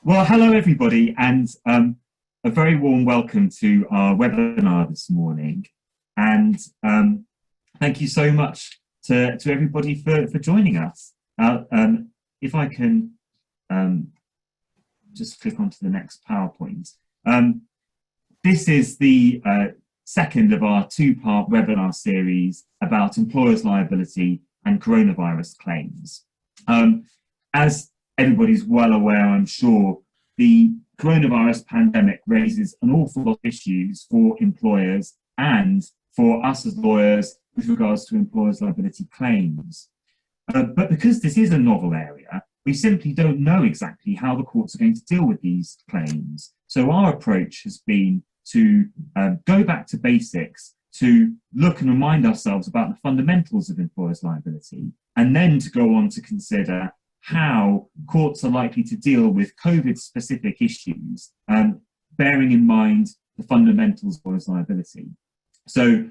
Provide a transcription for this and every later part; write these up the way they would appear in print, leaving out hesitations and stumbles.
Well, hello everybody, and a very warm welcome to our webinar this morning. And thank you so much to everybody for joining us. If I can just click onto the next PowerPoint. This is the second of our two-part webinar series about employers' liability and coronavirus claims. As everybody's well aware, I'm sure, the coronavirus pandemic raises an awful lot of issues for employers and for us as lawyers with regards to employers' liability claims. But because this is a novel area, we simply don't know exactly how the courts are going to deal with these claims. So our approach has been to go back to basics, to look and remind ourselves about the fundamentals of employers' liability, and then to go on to consider how courts are likely to deal with COVID-specific issues, bearing in mind the fundamentals of employers' liability. So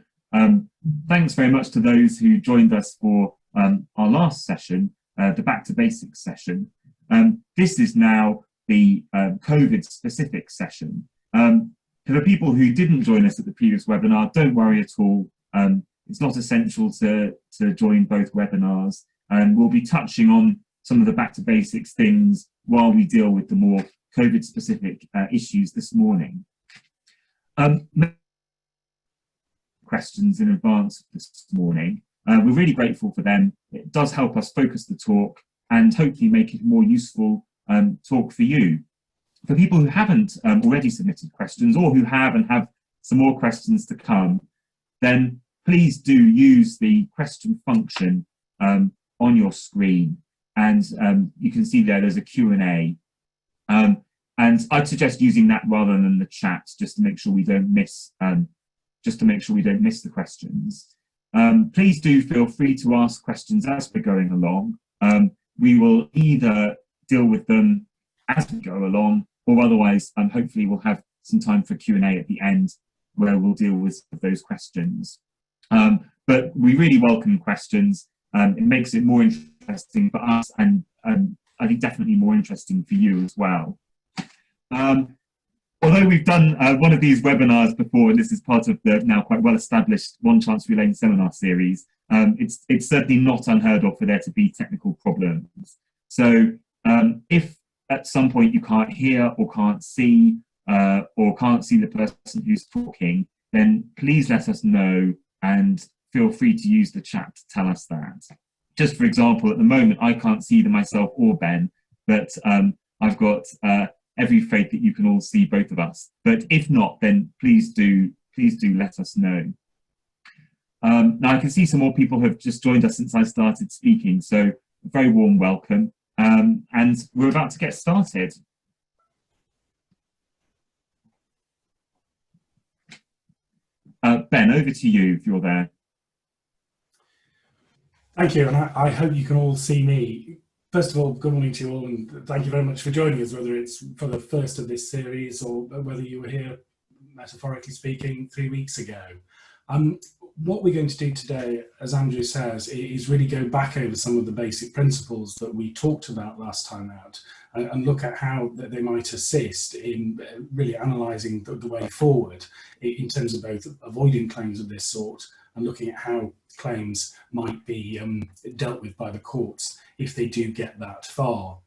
thanks very much to those who joined us for our last session, the Back to Basics session. This is now the COVID-specific session. For the people who didn't join us at the previous webinar, don't worry at all. It's not essential to join both webinars, and we'll be touching on some of the back to basics things while we deal with the more COVID specific issues this morning. Questions in advance of this morning. We're really grateful for them. It does help us focus the talk and hopefully make it a more useful talk for you. For people who haven't already submitted questions, or who have and have some more questions to come, then please do use the question function on your screen. And you can see there's a Q&A. And I'd suggest using that rather than the chat, just to make sure we don't miss the questions. Please do feel free to ask questions as we're going along. We will either deal with them as we go along, or otherwise, hopefully we'll have some time for Q&A at the end where we'll deal with those questions. But we really welcome questions. It makes it more interesting for us, and I think definitely more interesting for you as well. Although we've done one of these webinars before, and this is part of the now quite well-established One Chance for Lane seminar series, it's certainly not unheard of for there to be technical problems. So if at some point you can't hear or can't see the person who's talking, then please let us know and feel free to use the chat to tell us that. Just for example, at the moment, I can't see either myself or Ben, but I've got every faith that you can all see both of us. But if not, then please do let us know. Now I can see some more people have just joined us since I started speaking, so a very warm welcome. And we're about to get started. Ben, over to you if you're there. Thank you, and I hope you can all see me. First of all, good morning to you all, and thank you very much for joining us, whether it's for the first of this series or whether you were here, metaphorically speaking, 3 weeks ago. What we're going to do today, as Andrew says, is really go back over some of the basic principles that we talked about last time out, and look at how they might assist in really analysing the way forward in terms of both avoiding claims of this sort and looking at how claims might be dealt with by the courts if they do get that far.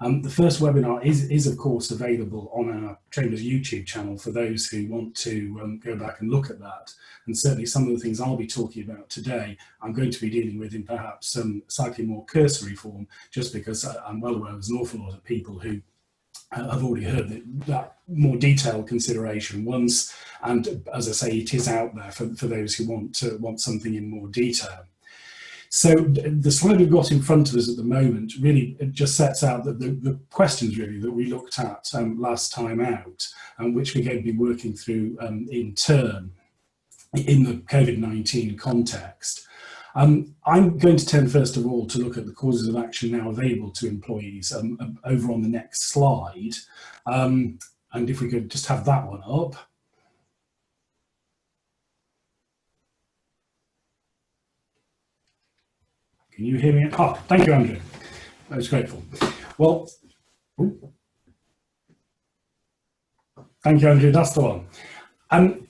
The first webinar is of course available on our Chambers YouTube channel for those who want to go back and look at that. And certainly some of the things I'll be talking about today, I'm going to be dealing with in perhaps some slightly more cursory form, just because I'm well aware there's an awful lot of people who I've already heard that more detailed consideration once, and as I say, it is out there for those who want something in more detail. So the slide we've got in front of us at the moment really just sets out the questions really that we looked at last time out, and which we're going to be working through in turn in the COVID-19 context. I'm going to turn first of all to look at the causes of action now available to employees over on the next slide. And if we could just have that one up. Can you hear me? Oh, thank you, Andrew. I was grateful. Well, Thank you, Andrew. That's the one.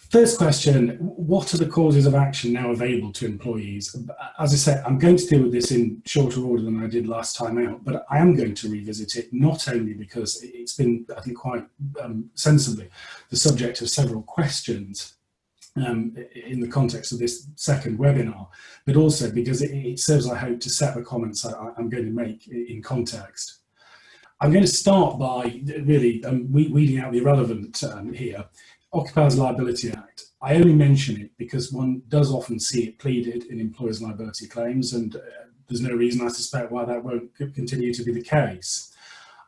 First question, what are the causes of action now available to employees? As I said, I'm going to deal with this in shorter order than I did last time out, but I am going to revisit it, not only because it's been, I think, quite sensibly the subject of several questions in the context of this second webinar, but also because it serves, I hope, to set the comments I'm going to make in context. I'm going to start by really weeding out the irrelevant here. Occupiers Liability Act. I only mention it because one does often see it pleaded in employers' liability claims, and there's no reason, I suspect, why that won't continue to be the case.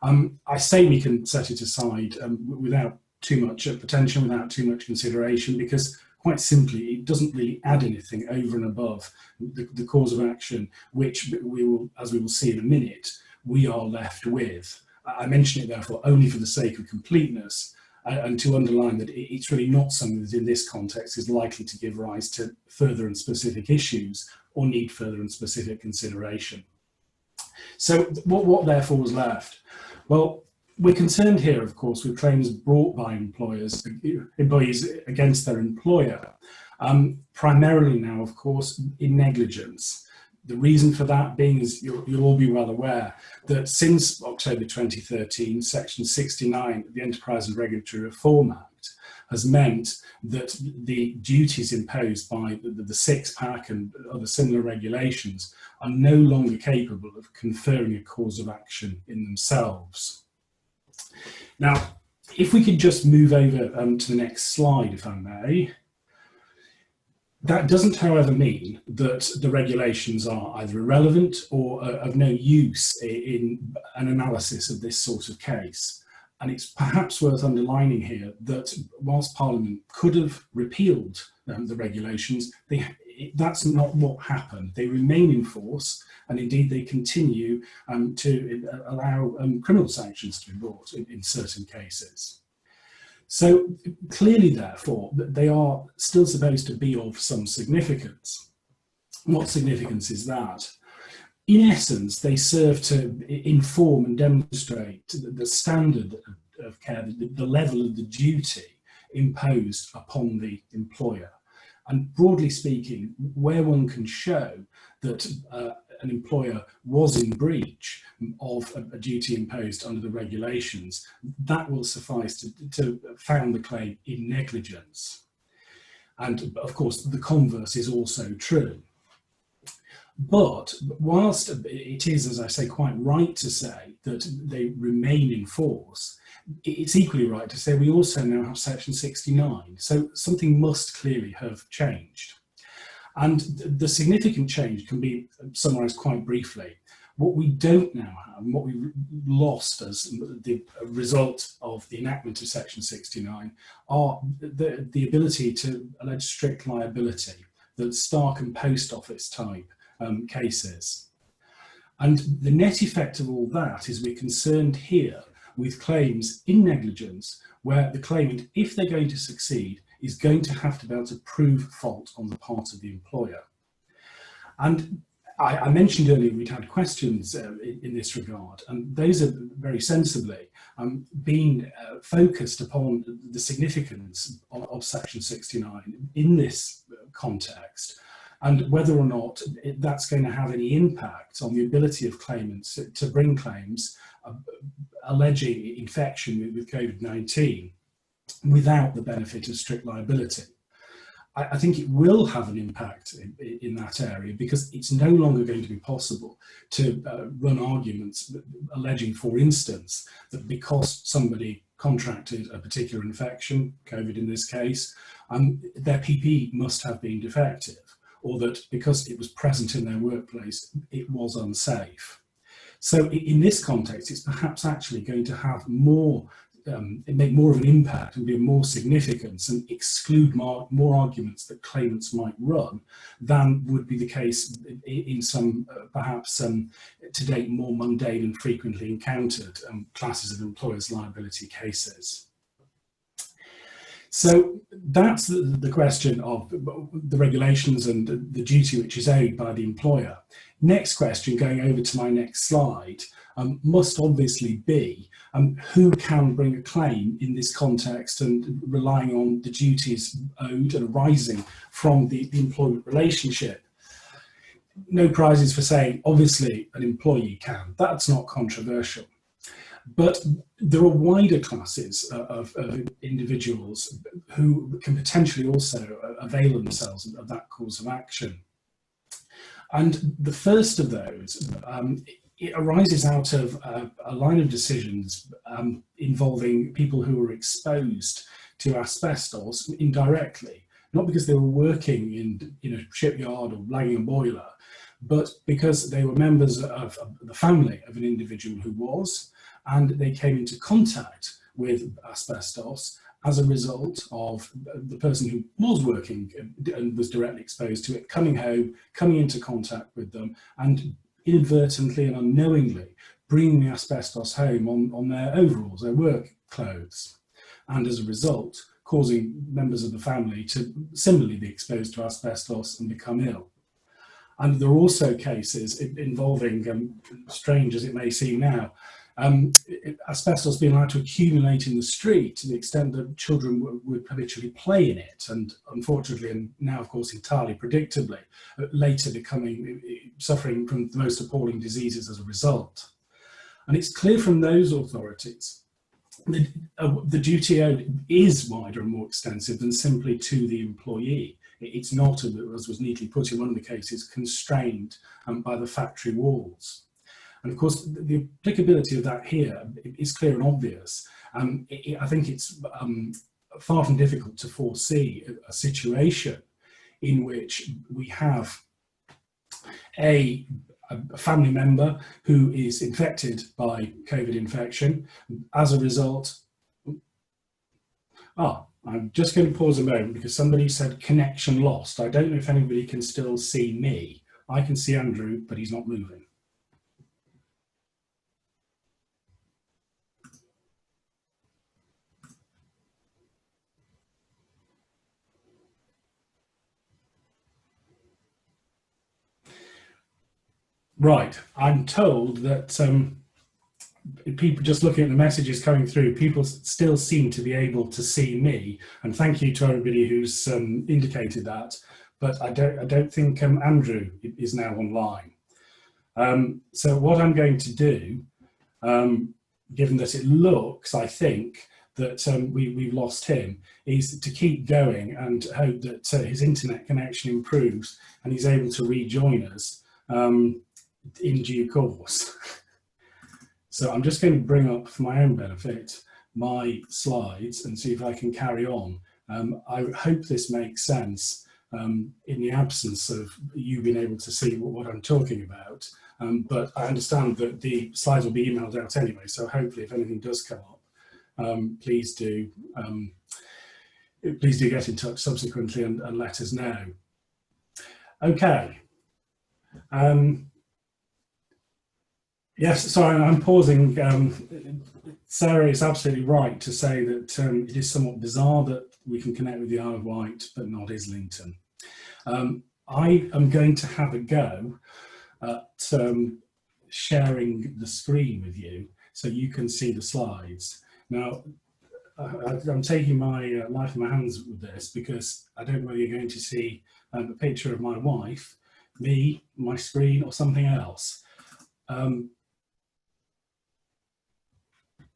I say we can set it aside without too much attention, without too much consideration, because quite simply it doesn't really add anything over and above the cause of action, which we will, as we will see in a minute, we are left with. I mention it therefore only for the sake of completeness, and to underline that it's really not something that in this context is likely to give rise to further and specific issues or need further and specific consideration. So what therefore was left? Well, we're concerned here, of course, with claims brought by employees against their employer, primarily now, of course, in negligence. The reason for that being, as you'll all be well aware, that since October 2013, Section 69 of the Enterprise and Regulatory Reform Act has meant that the duties imposed by the six-pack and other similar regulations are no longer capable of conferring a cause of action in themselves. Now, if we could just move over to the next slide, if I may. That doesn't, however, mean that the regulations are either irrelevant or of no use in an analysis of this sort of case. And it's perhaps worth underlining here that whilst Parliament could have repealed the regulations, that's not what happened. They remain in force, and indeed they continue to allow criminal sanctions to be brought in certain cases. So clearly, therefore, they are still supposed to be of some significance. What significance is that? In essence, they serve to inform and demonstrate the standard of care, the level of the duty imposed upon the employer. And broadly speaking, where one can show that an employer was in breach of a duty imposed under the regulations, that will suffice to found the claim in negligence. And of course, the converse is also true. But whilst it is, as I say, quite right to say that they remain in force, it's equally right to say we also now have Section 69. So something must clearly have changed. And the significant change can be summarised quite briefly. What we don't now have, and what we lost as the result of the enactment of Section 69, are the ability to allege strict liability, the Stark and Post Office type cases. And the net effect of all that is we're concerned here with claims in negligence where the claimant, if they're going to succeed, is going to have to be able to prove fault on the part of the employer. And I mentioned earlier we'd had questions in this regard, and those are very sensibly being focused upon the significance of Section 69 in this context, and whether or not that's going to have any impact on the ability of claimants to bring claims alleging infection with COVID-19 without the benefit of strict liability. I think it will have an impact in that area because it's no longer going to be possible to run arguments alleging, for instance, that because somebody contracted a particular infection, COVID in this case, their PPE must have been defective, or that because it was present in their workplace, it was unsafe. So in this context, it's perhaps actually going to have more, make more of an impact and be of more significance and exclude more arguments that claimants might run than would be the case in some perhaps to date more mundane and frequently encountered classes of employers' liability cases. So that's the question of the regulations and the duty which is owed by the employer. Next question, going over to my next slide, must obviously be who can bring a claim in this context and relying on the duties owed and arising from the employment relationship. No prizes for saying, obviously, an employee can. That's not controversial. But there are wider classes of individuals who can potentially also avail themselves of that cause of action. And the first of those, it arises out of a line of decisions involving people who were exposed to asbestos indirectly, not because they were working in a shipyard or lagging a boiler, but because they were members of the family of an individual who was, and they came into contact with asbestos as a result of the person who was working and was directly exposed to it, coming home, coming into contact with them, and inadvertently and unknowingly bringing the asbestos home on their overalls, their work clothes, and as a result, causing members of the family to similarly be exposed to asbestos and become ill. And there are also cases involving, strange as it may seem now, asbestos being allowed to accumulate in the street to the extent that children would habitually play in it, and unfortunately, and now of course entirely predictably, later suffering from the most appalling diseases as a result. And it's clear from those authorities that the duty owed is wider and more extensive than simply to the employee. It's not, as was neatly put in one of the cases, constrained by the factory walls. And of course, the applicability of that here is clear and obvious. I think it's far from difficult to foresee a situation in which we have a family member who is infected by COVID infection. As a result, I'm just going to pause a moment because somebody said connection lost. I don't know if anybody can still see me. I can see Andrew, but he's not moving. Right, I'm told that people, just looking at the messages coming through, people still seem to be able to see me, and thank you to everybody who's indicated that. But I don't think Andrew is now online. So what I'm going to do, given that it looks, I think, that we've lost him, is to keep going and hope that his internet connection improves and he's able to rejoin us in due course. So I'm just going to bring up, for my own benefit, my slides and see if I can carry on. I hope this makes sense in the absence of you being able to see what I'm talking about. But I understand that the slides will be emailed out anyway, so hopefully if anything does come up, please do get in touch subsequently and let us know. Okay. Yes, sorry, I'm pausing. Sarah is absolutely right to say that it is somewhat bizarre that we can connect with the Isle of Wight, but not Islington. I am going to have a go at sharing the screen with you so you can see the slides. Now, I'm taking my life in my hands with this because I don't know whether you're going to see a picture of my wife, me, my screen, or something else.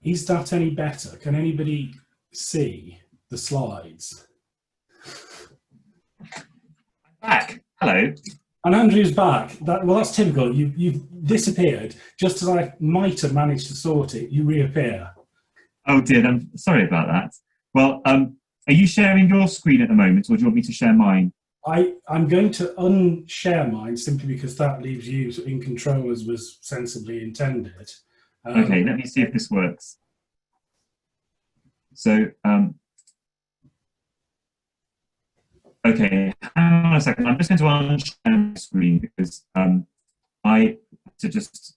Is that any better? Can anybody see the slides? I'm back. Hello. And Andrew's back. Well, that's typical. You've disappeared. Just as I might have managed to sort it, you reappear. Oh dear, I'm sorry about that. Well, are you sharing your screen at the moment, or do you want me to share mine? I'm going to unshare mine simply because that leaves you in control as was sensibly intended. Okay, let me see if this works. So, okay, hang on a second. I'm just going to unshare my screen because I have to just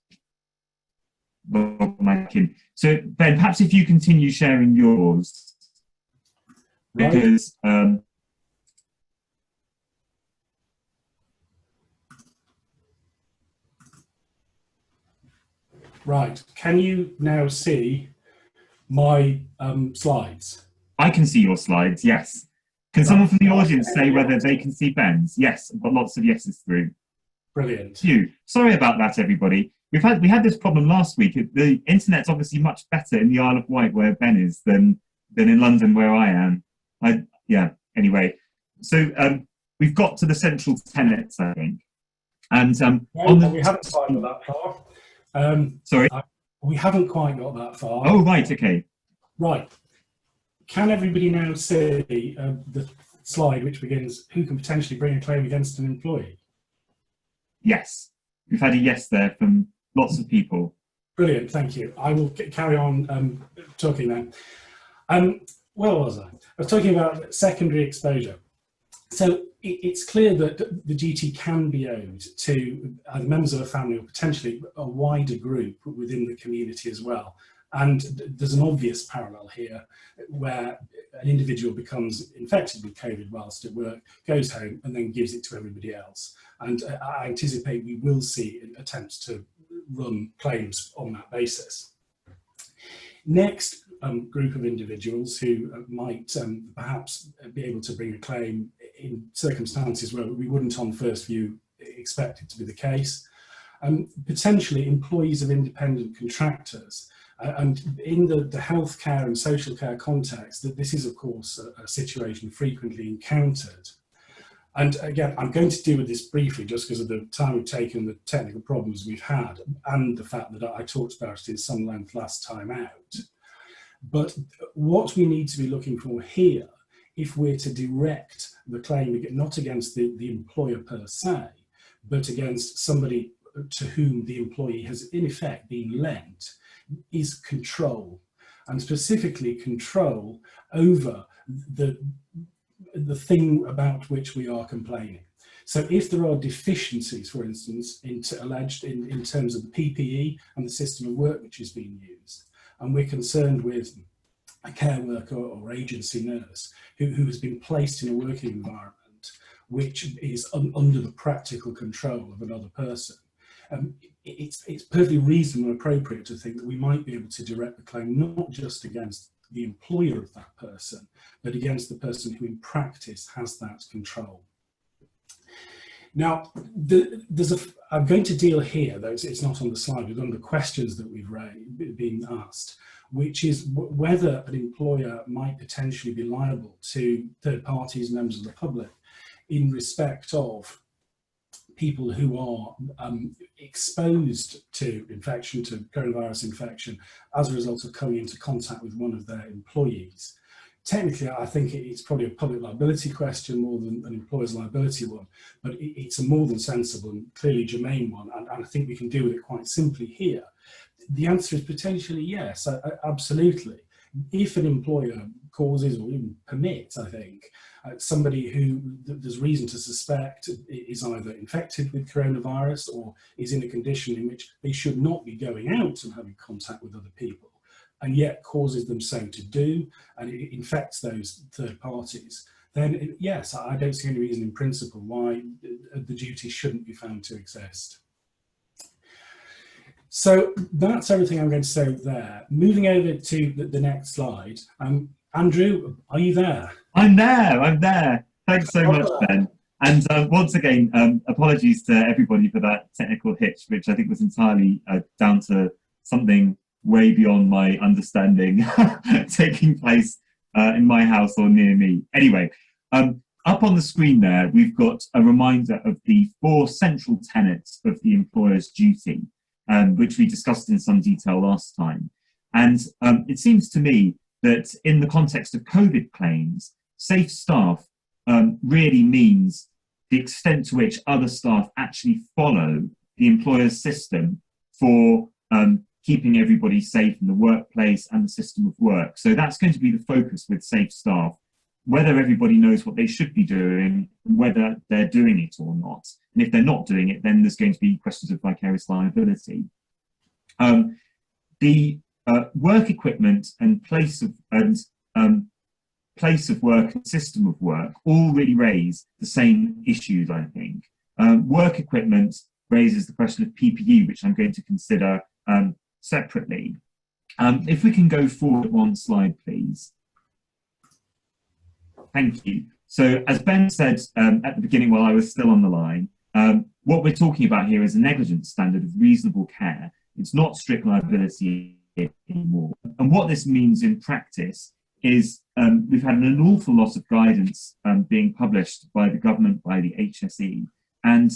log my in. So, Ben, perhaps if you continue sharing yours. Right. because right. Can you now see my slides? I can see your slides, yes. Can Right. someone from the audience say whether they can see Ben's? Yes, I've got lots of yeses through. Brilliant. You. Sorry about that, everybody. We had this problem last week. The internet's obviously much better in the Isle of Wight where Ben is than in London where I am. Anyway, so we've got to the central tenets, I think. And we haven't quite got that far. Sorry? We haven't quite got that far. Oh, right, okay. Right. Can everybody now see the slide which begins, who can potentially bring a claim against an employee? Yes. We've had a yes there from lots of people. Brilliant, thank you. I will carry on talking now. Where was I? I was talking about secondary exposure. So it's clear that the duty can be owed to either members of a family or potentially a wider group within the community as well. And there's an obvious parallel here where an individual becomes infected with COVID whilst at work, goes home and then gives it to everybody else. And I anticipate we will see attempts to run claims on that basis. Next group of individuals who might perhaps be able to bring a claim in circumstances where we wouldn't on first view expect it to be the case. Potentially employees of independent contractors. And in the healthcare and social care context, that this is of course a situation frequently encountered. And again, I'm going to deal with this briefly just because of the time we've taken, the technical problems we've had, and the fact that I talked about it in some length last time out. But what we need to be looking for here, if we're to direct the claim not against the employer per se, but against somebody to whom the employee has in effect been lent, is control, and specifically control over the thing about which we are complaining. So if there are deficiencies, for instance, alleged in terms of the PPE and the system of work which is being used, and we're concerned with a care worker or agency nurse who has been placed in a working environment which is under the practical control of another person, it's perfectly reasonable and appropriate to think that we might be able to direct the claim not just against the employer of that person, but against the person who in practice has that control. Now, I'm going to deal here, though it's not on the slide, with one of the questions that we've been asked, which is whether an employer might potentially be liable to third parties, members of the public, in respect of people who are exposed to infection, to coronavirus infection, as a result of coming into contact with one of their employees. Technically, I think it's probably a public liability question more than an employer's liability one, but it's a more than sensible and clearly germane one, and I think we can deal with it quite simply here. The answer is potentially yes, absolutely. If an employer causes or even permits, I think, somebody who there's reason to suspect is either infected with coronavirus or is in a condition in which they should not be going out and having contact with other people, and yet causes them so to do, and it infects those third parties, then yes, I don't see any reason in principle why the duty shouldn't be found to exist. So that's everything I'm going to say there. Moving over to the next slide. Andrew, are you there? I'm there. Thanks so much, Ben. And once again, apologies to everybody for that technical hitch, which I think was entirely down to something way beyond my understanding taking place in my house or near me. Anyway, up on the screen there, we've got a reminder of the 4 central tenets of the employer's duty, which we discussed in some detail last time. And it seems to me that in the context of COVID claims, safe staff really means the extent to which other staff actually follow the employer's system for keeping everybody safe in the workplace and the system of work. So that's going to be the focus with safe staff, whether everybody knows what they should be doing, whether they're doing it or not. And if they're not doing it, then there's going to be questions of vicarious liability. The work equipment and place of place of work and system of work all really raise the same issues, I think. Work equipment raises the question of PPE, which I'm going to consider separately. If we can go forward one slide, please. Thank you. So as Ben said at the beginning while I was still on the line, what we're talking about here is a negligence standard of reasonable care. It's not strict liability anymore. And what this means in practice is we've had an awful lot of guidance being published by the government, by the HSE. And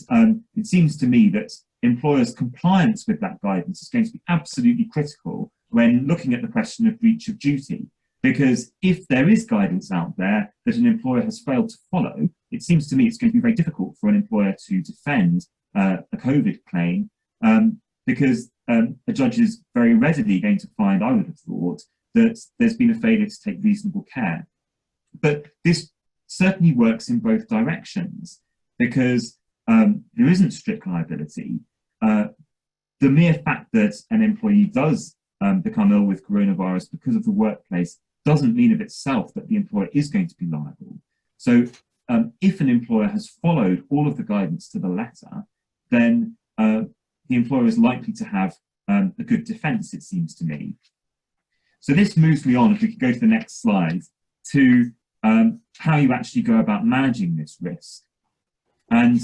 it seems to me that employers' compliance with that guidance is going to be absolutely critical when looking at the question of breach of duty. Because if there is guidance out there that an employer has failed to follow, it seems to me it's going to be very difficult for an employer to defend a COVID claim because a judge is very readily going to find, I would have thought, that there's been a failure to take reasonable care. But this certainly works in both directions because there isn't strict liability. The mere fact that an employee does become ill with coronavirus because of the workplace doesn't mean of itself that the employer is going to be liable. So if an employer has followed all of the guidance to the letter, then the employer is likely to have a good defence, it seems to me. So this moves me on, if we could go to the next slide, to how you actually go about managing this risk. And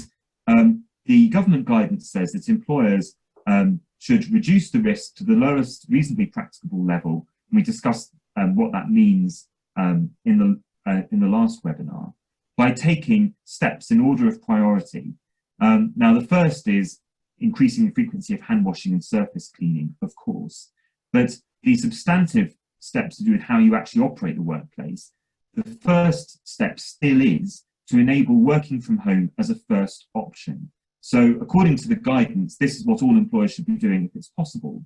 the government guidance says that employers should reduce the risk to the lowest reasonably practicable level. And we discussed what that means in the last webinar by taking steps in order of priority. Now, the first is increasing the frequency of hand washing and surface cleaning, of course, but the substantive steps to do with how you actually operate the workplace, the first step still is to enable working from home as a first option. So according to the guidance, this is what all employers should be doing if it's possible.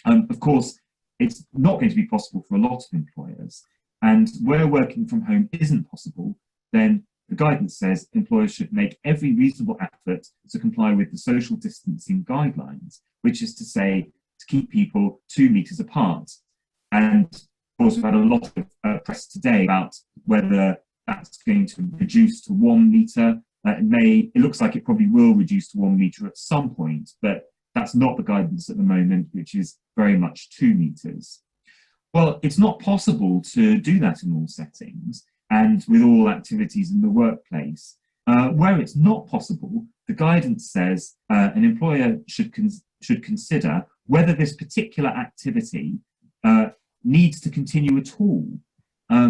Of course, it's not going to be possible for a lot of employers. And where working from home isn't possible, then the guidance says employers should make every reasonable effort to comply with the social distancing guidelines, which is to say, to keep people 2 meters apart. And of course, we've had a lot of press today about whether that's going to reduce to 1 meter. It looks like it probably will reduce to 1 meter at some point, but that's not the guidance at the moment, which is very much 2 meters. Well, it's not possible to do that in all settings and with all activities in the workplace. Where it's not possible, the guidance says an employer should consider whether this particular activity needs to continue at all,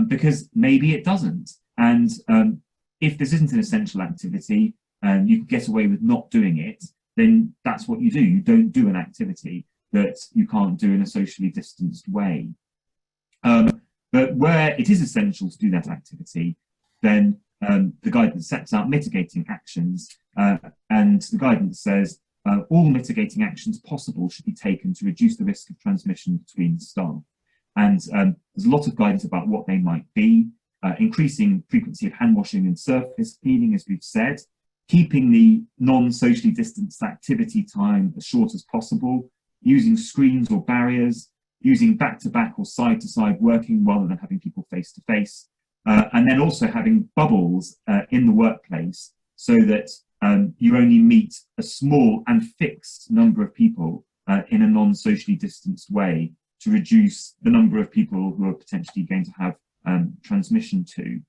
because maybe it doesn't. And if this isn't an essential activity and you can get away with not doing it, then that's what you do. You don't do an activity that you can't do in a socially distanced way. But where it is essential to do that activity, then the guidance sets out mitigating actions, and the guidance says all mitigating actions possible should be taken to reduce the risk of transmission between staff. And there's a lot of guidance about what they might be. Increasing frequency of hand washing and surface cleaning, as we've said, keeping the non-socially distanced activity time as short as possible, using screens or barriers, using back-to-back or side-to-side working rather than having people face-to-face, and then also having bubbles in the workplace so that you only meet a small and fixed number of people in a non-socially distanced way to reduce the number of people who are potentially going to have transmission to.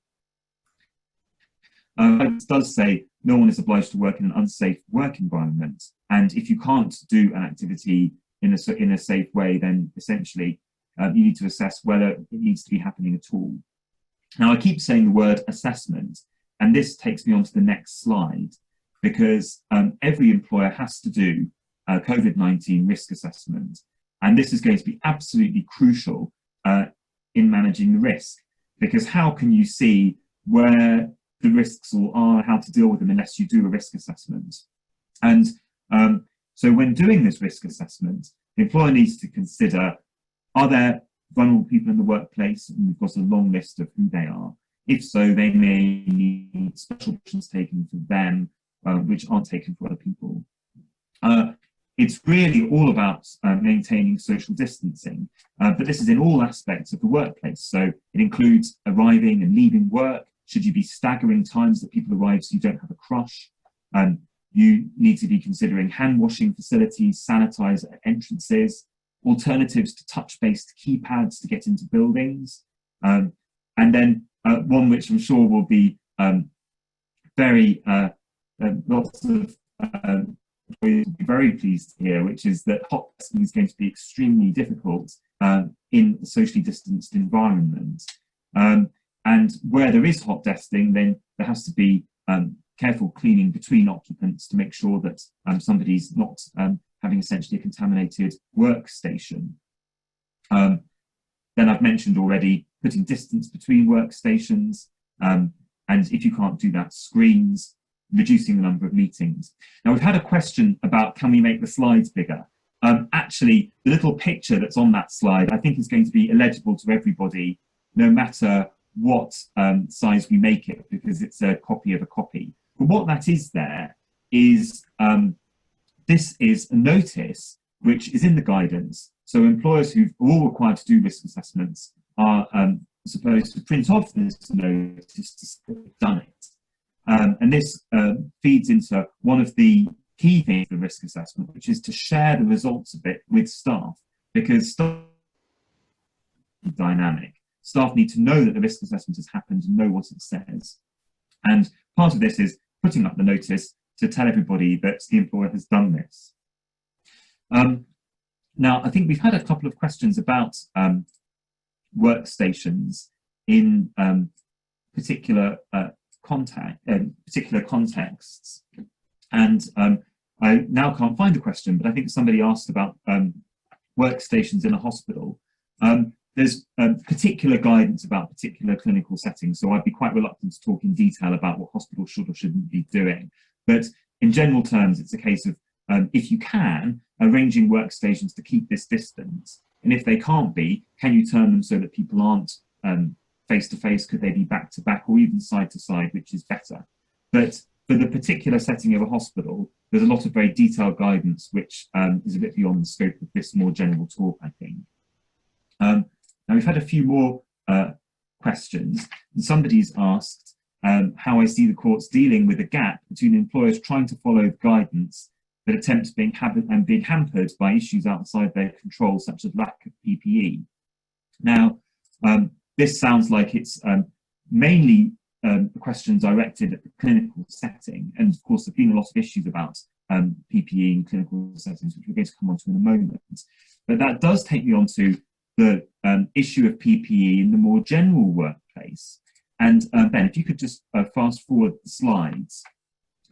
It does say no one is obliged to work in an unsafe work environment, and if you can't do an activity in a safe way, then essentially you need to assess whether it needs to be happening at all. Now, I keep saying the word assessment, and this takes me on to the next slide, because every employer has to do a COVID-19 risk assessment, and this is going to be absolutely crucial in managing the risk, because how can you see where the risks are, how to deal with them, unless you do a risk assessment? And so when doing this risk assessment, the employer needs to consider, are there vulnerable people in the workplace? And we've got a long list of who they are. If so, they may need special actions taken for them, which aren't taken for other people. it's really all about maintaining social distancing, but this is in all aspects of the workplace. So it includes arriving and leaving work. Should you be staggering times that people arrive so you don't have a crush? You need to be considering hand washing facilities, sanitizer at entrances, alternatives to touch-based keypads to get into buildings. And then one which I'm sure will be very, lots of will be very pleased to hear, which is that hot desking is going to be extremely difficult in a socially distanced environment. And where there is hot desking, then there has to be careful cleaning between occupants to make sure that somebody's not having essentially a contaminated workstation. Then I've mentioned already putting distance between workstations, and if you can't do that, screens, reducing the number of meetings. Now, we've had a question about, can we make the slides bigger? Actually, the little picture that's on that slide, I think is going to be illegible to everybody, no matter what size we make it, because it's a copy of a copy. But what that is there is, this is a notice which is in the guidance. So employers who are all required to do risk assessments are supposed to print off this notice to say they've done it. And this feeds into one of the key things of the risk assessment, which is to share the results of it with staff, because staff are dynamic. Staff need to know that the risk assessment has happened and know what it says. And part of this is putting up the notice to tell everybody that the employer has done this. Now, I think we've had a couple of questions about workstations in particular contexts. And I now can't find the question, but I think somebody asked about workstations in a hospital. There's particular guidance about particular clinical settings, so I'd be quite reluctant to talk in detail about what hospitals should or shouldn't be doing. But in general terms, it's a case of, if you can, arranging workstations to keep this distance. And if they can't be, can you turn them so that people aren't face-to-face? Could they be back-to-back or even side-to-side, which is better? But for the particular setting of a hospital, there's a lot of very detailed guidance, which is a bit beyond the scope of this more general talk, I think. Now, we've had a few more questions, and somebody's asked how I see the courts dealing with a gap between employers trying to follow the guidance but attempts being hampered by issues outside their control, such as lack of PPE. Now, this sounds like it's mainly a question directed at the clinical setting, and of course, there have been a lot of issues about PPE in clinical settings, which we're going to come on to in a moment. But that does take me on to the issue of PPE in the more general workplace. And Ben, if you could just fast forward the slides.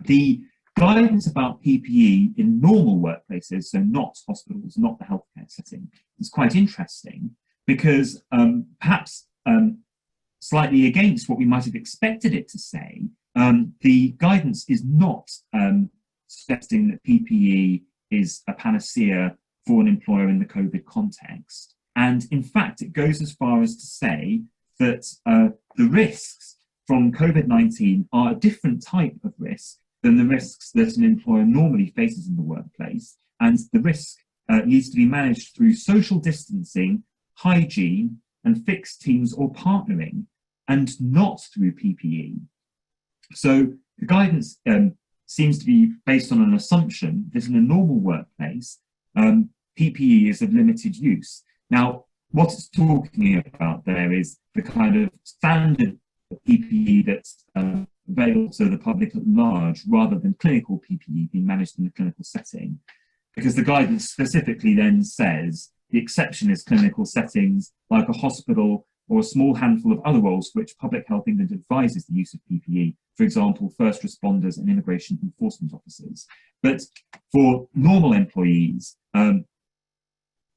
The guidance about PPE in normal workplaces, so not hospitals, not the healthcare setting, is quite interesting because perhaps slightly against what we might have expected it to say, the guidance is not suggesting that PPE is a panacea for an employer in the COVID context. And in fact, it goes as far as to say that the risks from COVID-19 are a different type of risk than the risks that an employer normally faces in the workplace. And the risk needs to be managed through social distancing, hygiene, and fixed teams or partnering, and not through PPE. So the guidance seems to be based on an assumption that in a normal workplace, PPE is of limited use. Now, what it's talking about there is the kind of standard PPE that's available to the public at large, rather than clinical PPE being managed in a clinical setting. Because the guidance specifically then says the exception is clinical settings like a hospital or a small handful of other roles for which Public Health England advises the use of PPE, for example, first responders and immigration enforcement officers. But for normal employees,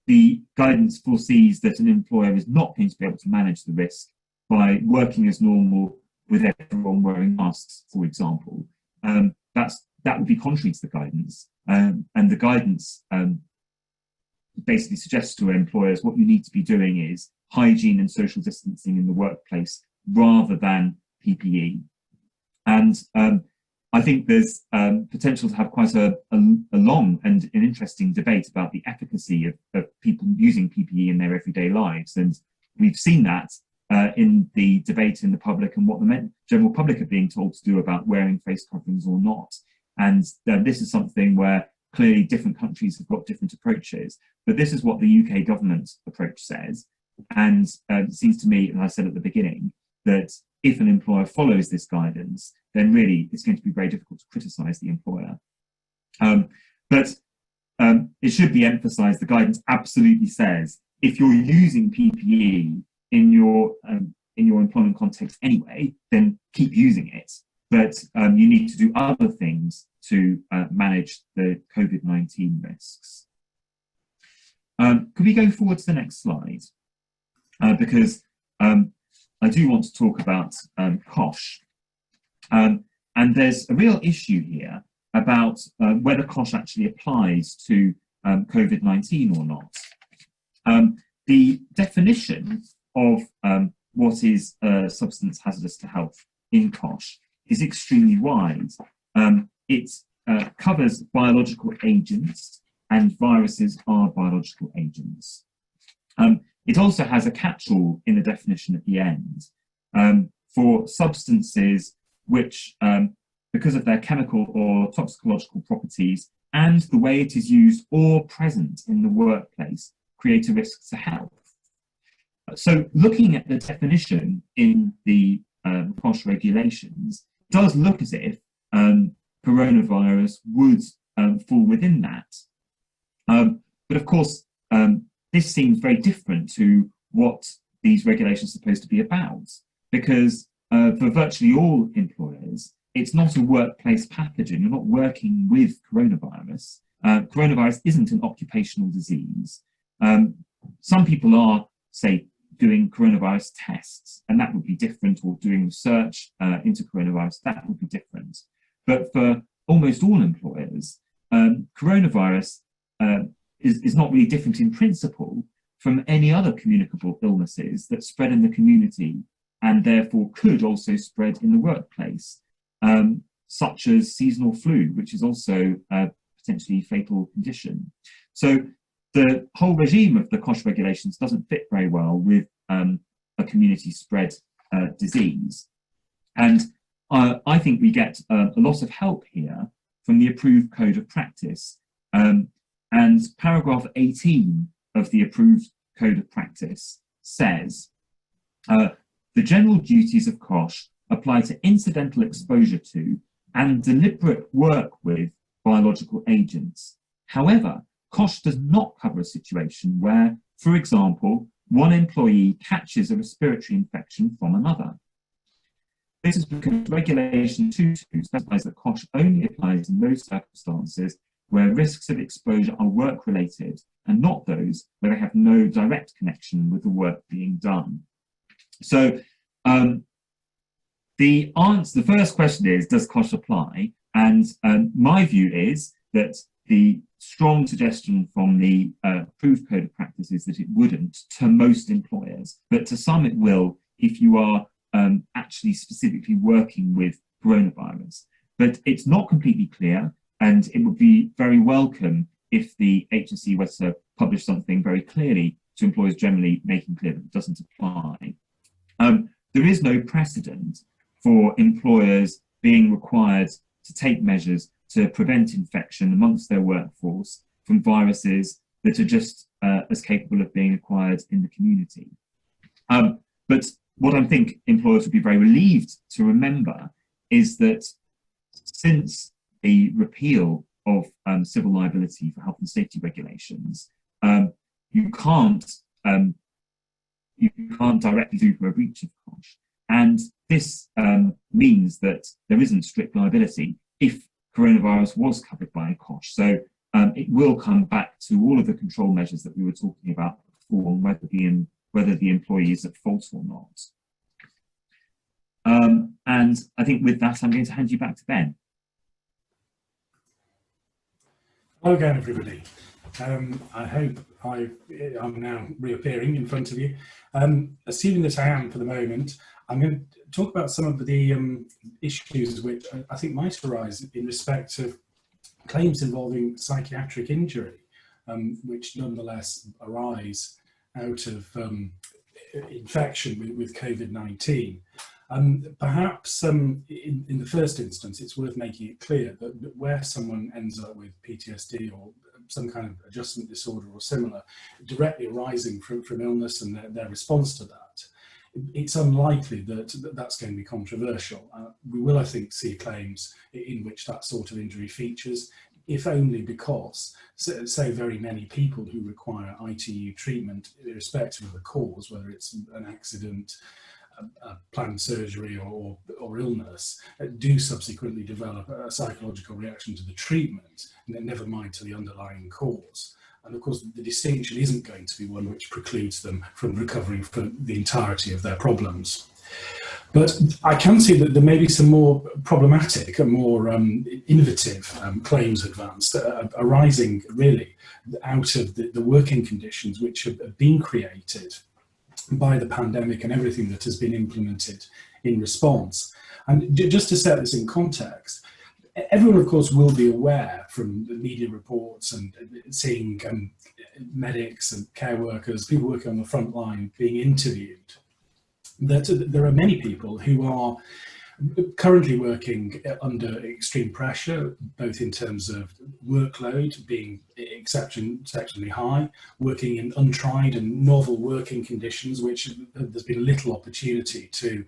the guidance foresees that an employer is not going to be able to manage the risk by working as normal with everyone wearing masks, for example. That would be contrary to the guidance. And the guidance basically suggests to employers what you need to be doing is hygiene and social distancing in the workplace rather than PPE. And I think there's potential to have quite a long and an interesting debate about the efficacy of people using PPE in their everyday lives. And we've seen that in the debate in the public and what the general public are being told to do about wearing face coverings or not. And this is something where clearly different countries have got different approaches, but this is what the UK government approach says. And it seems to me, as I said at the beginning, that if an employer follows this guidance, then really it's going to be very difficult to criticise the employer. But it should be emphasised, the guidance absolutely says, if you're using PPE in your employment context anyway, then keep using it. But you need to do other things to manage the COVID-19 risks. Could we go forward to the next slide? Because I do want to talk about COSH. And there's a real issue here about whether COSH actually applies to COVID-19 or not. The definition of what is substance hazardous to health in COSH is extremely wide. It covers biological agents, and viruses are biological agents. It also has a catch-all in the definition at the end for substances which, because of their chemical or toxicological properties and the way it is used or present in the workplace, create a risk to health. So looking at the definition in the COSH regulations, it does look as if coronavirus would fall within that. But of course, this seems very different to what these regulations are supposed to be about, because for virtually all employers, it's not a workplace pathogen. You're not working with coronavirus. Coronavirus isn't an occupational disease. Some people are, say, doing coronavirus tests, and that would be different, or doing research into coronavirus, that would be different. But for almost all employers, coronavirus is not really different in principle from any other communicable illnesses that spread in the community and therefore could also spread in the workplace, such as seasonal flu, which is also a potentially fatal condition. So the whole regime of the COSH regulations doesn't fit very well with a community spread disease. And I think we get a lot of help here from the approved code of practice. And paragraph 18 of the approved code of practice says, the general duties of COSH apply to incidental exposure to and deliberate work with biological agents. However, COSH does not cover a situation where, for example, one employee catches a respiratory infection from another. This is because Regulation 2.2 specifies that COSH only applies in those circumstances where risks of exposure are work-related and not those where they have no direct connection with the work being done. So the first question is, does COSH apply? And my view is that the strong suggestion from the approved code of practice is that it wouldn't to most employers, but to some it will if you are actually specifically working with coronavirus. But it's not completely clear, and it would be very welcome if the agency were to publish something very clearly to employers generally, making clear that it doesn't apply. There is no precedent for employers being required to take measures to prevent infection amongst their workforce from viruses that are just as capable of being acquired in the community. But what I think employers would be very relieved to remember is that since the repeal of civil liability for health and safety regulations, you can't directly sue for a breach of COSH. And this means that there isn't strict liability if coronavirus was covered by a COSH. So it will come back to all of the control measures that we were talking about before, and whether the employee is at fault or not. And I think with that, I'm going to hand you back to Ben. Hello again, everybody. I hope I'm now reappearing in front of you. Assuming that I am for the moment, I'm going to talk about some of the issues which I think might arise in respect of claims involving psychiatric injury, which nonetheless arise out of infection with COVID-19. Perhaps in the first instance, it's worth making it clear that where someone ends up with PTSD or some kind of adjustment disorder or similar, directly arising from illness and their response to that, it's unlikely that that's going to be controversial. We will, I think, see claims in which that sort of injury features, if only because so very many people who require ITU treatment, irrespective of the cause, whether it's an accident, a planned surgery or illness, do subsequently develop a psychological reaction to the treatment, and then never mind to the underlying cause. And of course, the distinction isn't going to be one which precludes them from recovering from the entirety of their problems. But I can see that there may be some more problematic and more innovative claims advanced arising really out of the working conditions which have been created by the pandemic and everything that has been implemented in response. And just to set this in context, everyone, of course, will be aware from the media reports and seeing medics and care workers, people working on the front line being interviewed, that there are many people who are currently working under extreme pressure, both in terms of workload being exceptionally high, working in untried and novel working conditions, which there's been little opportunity to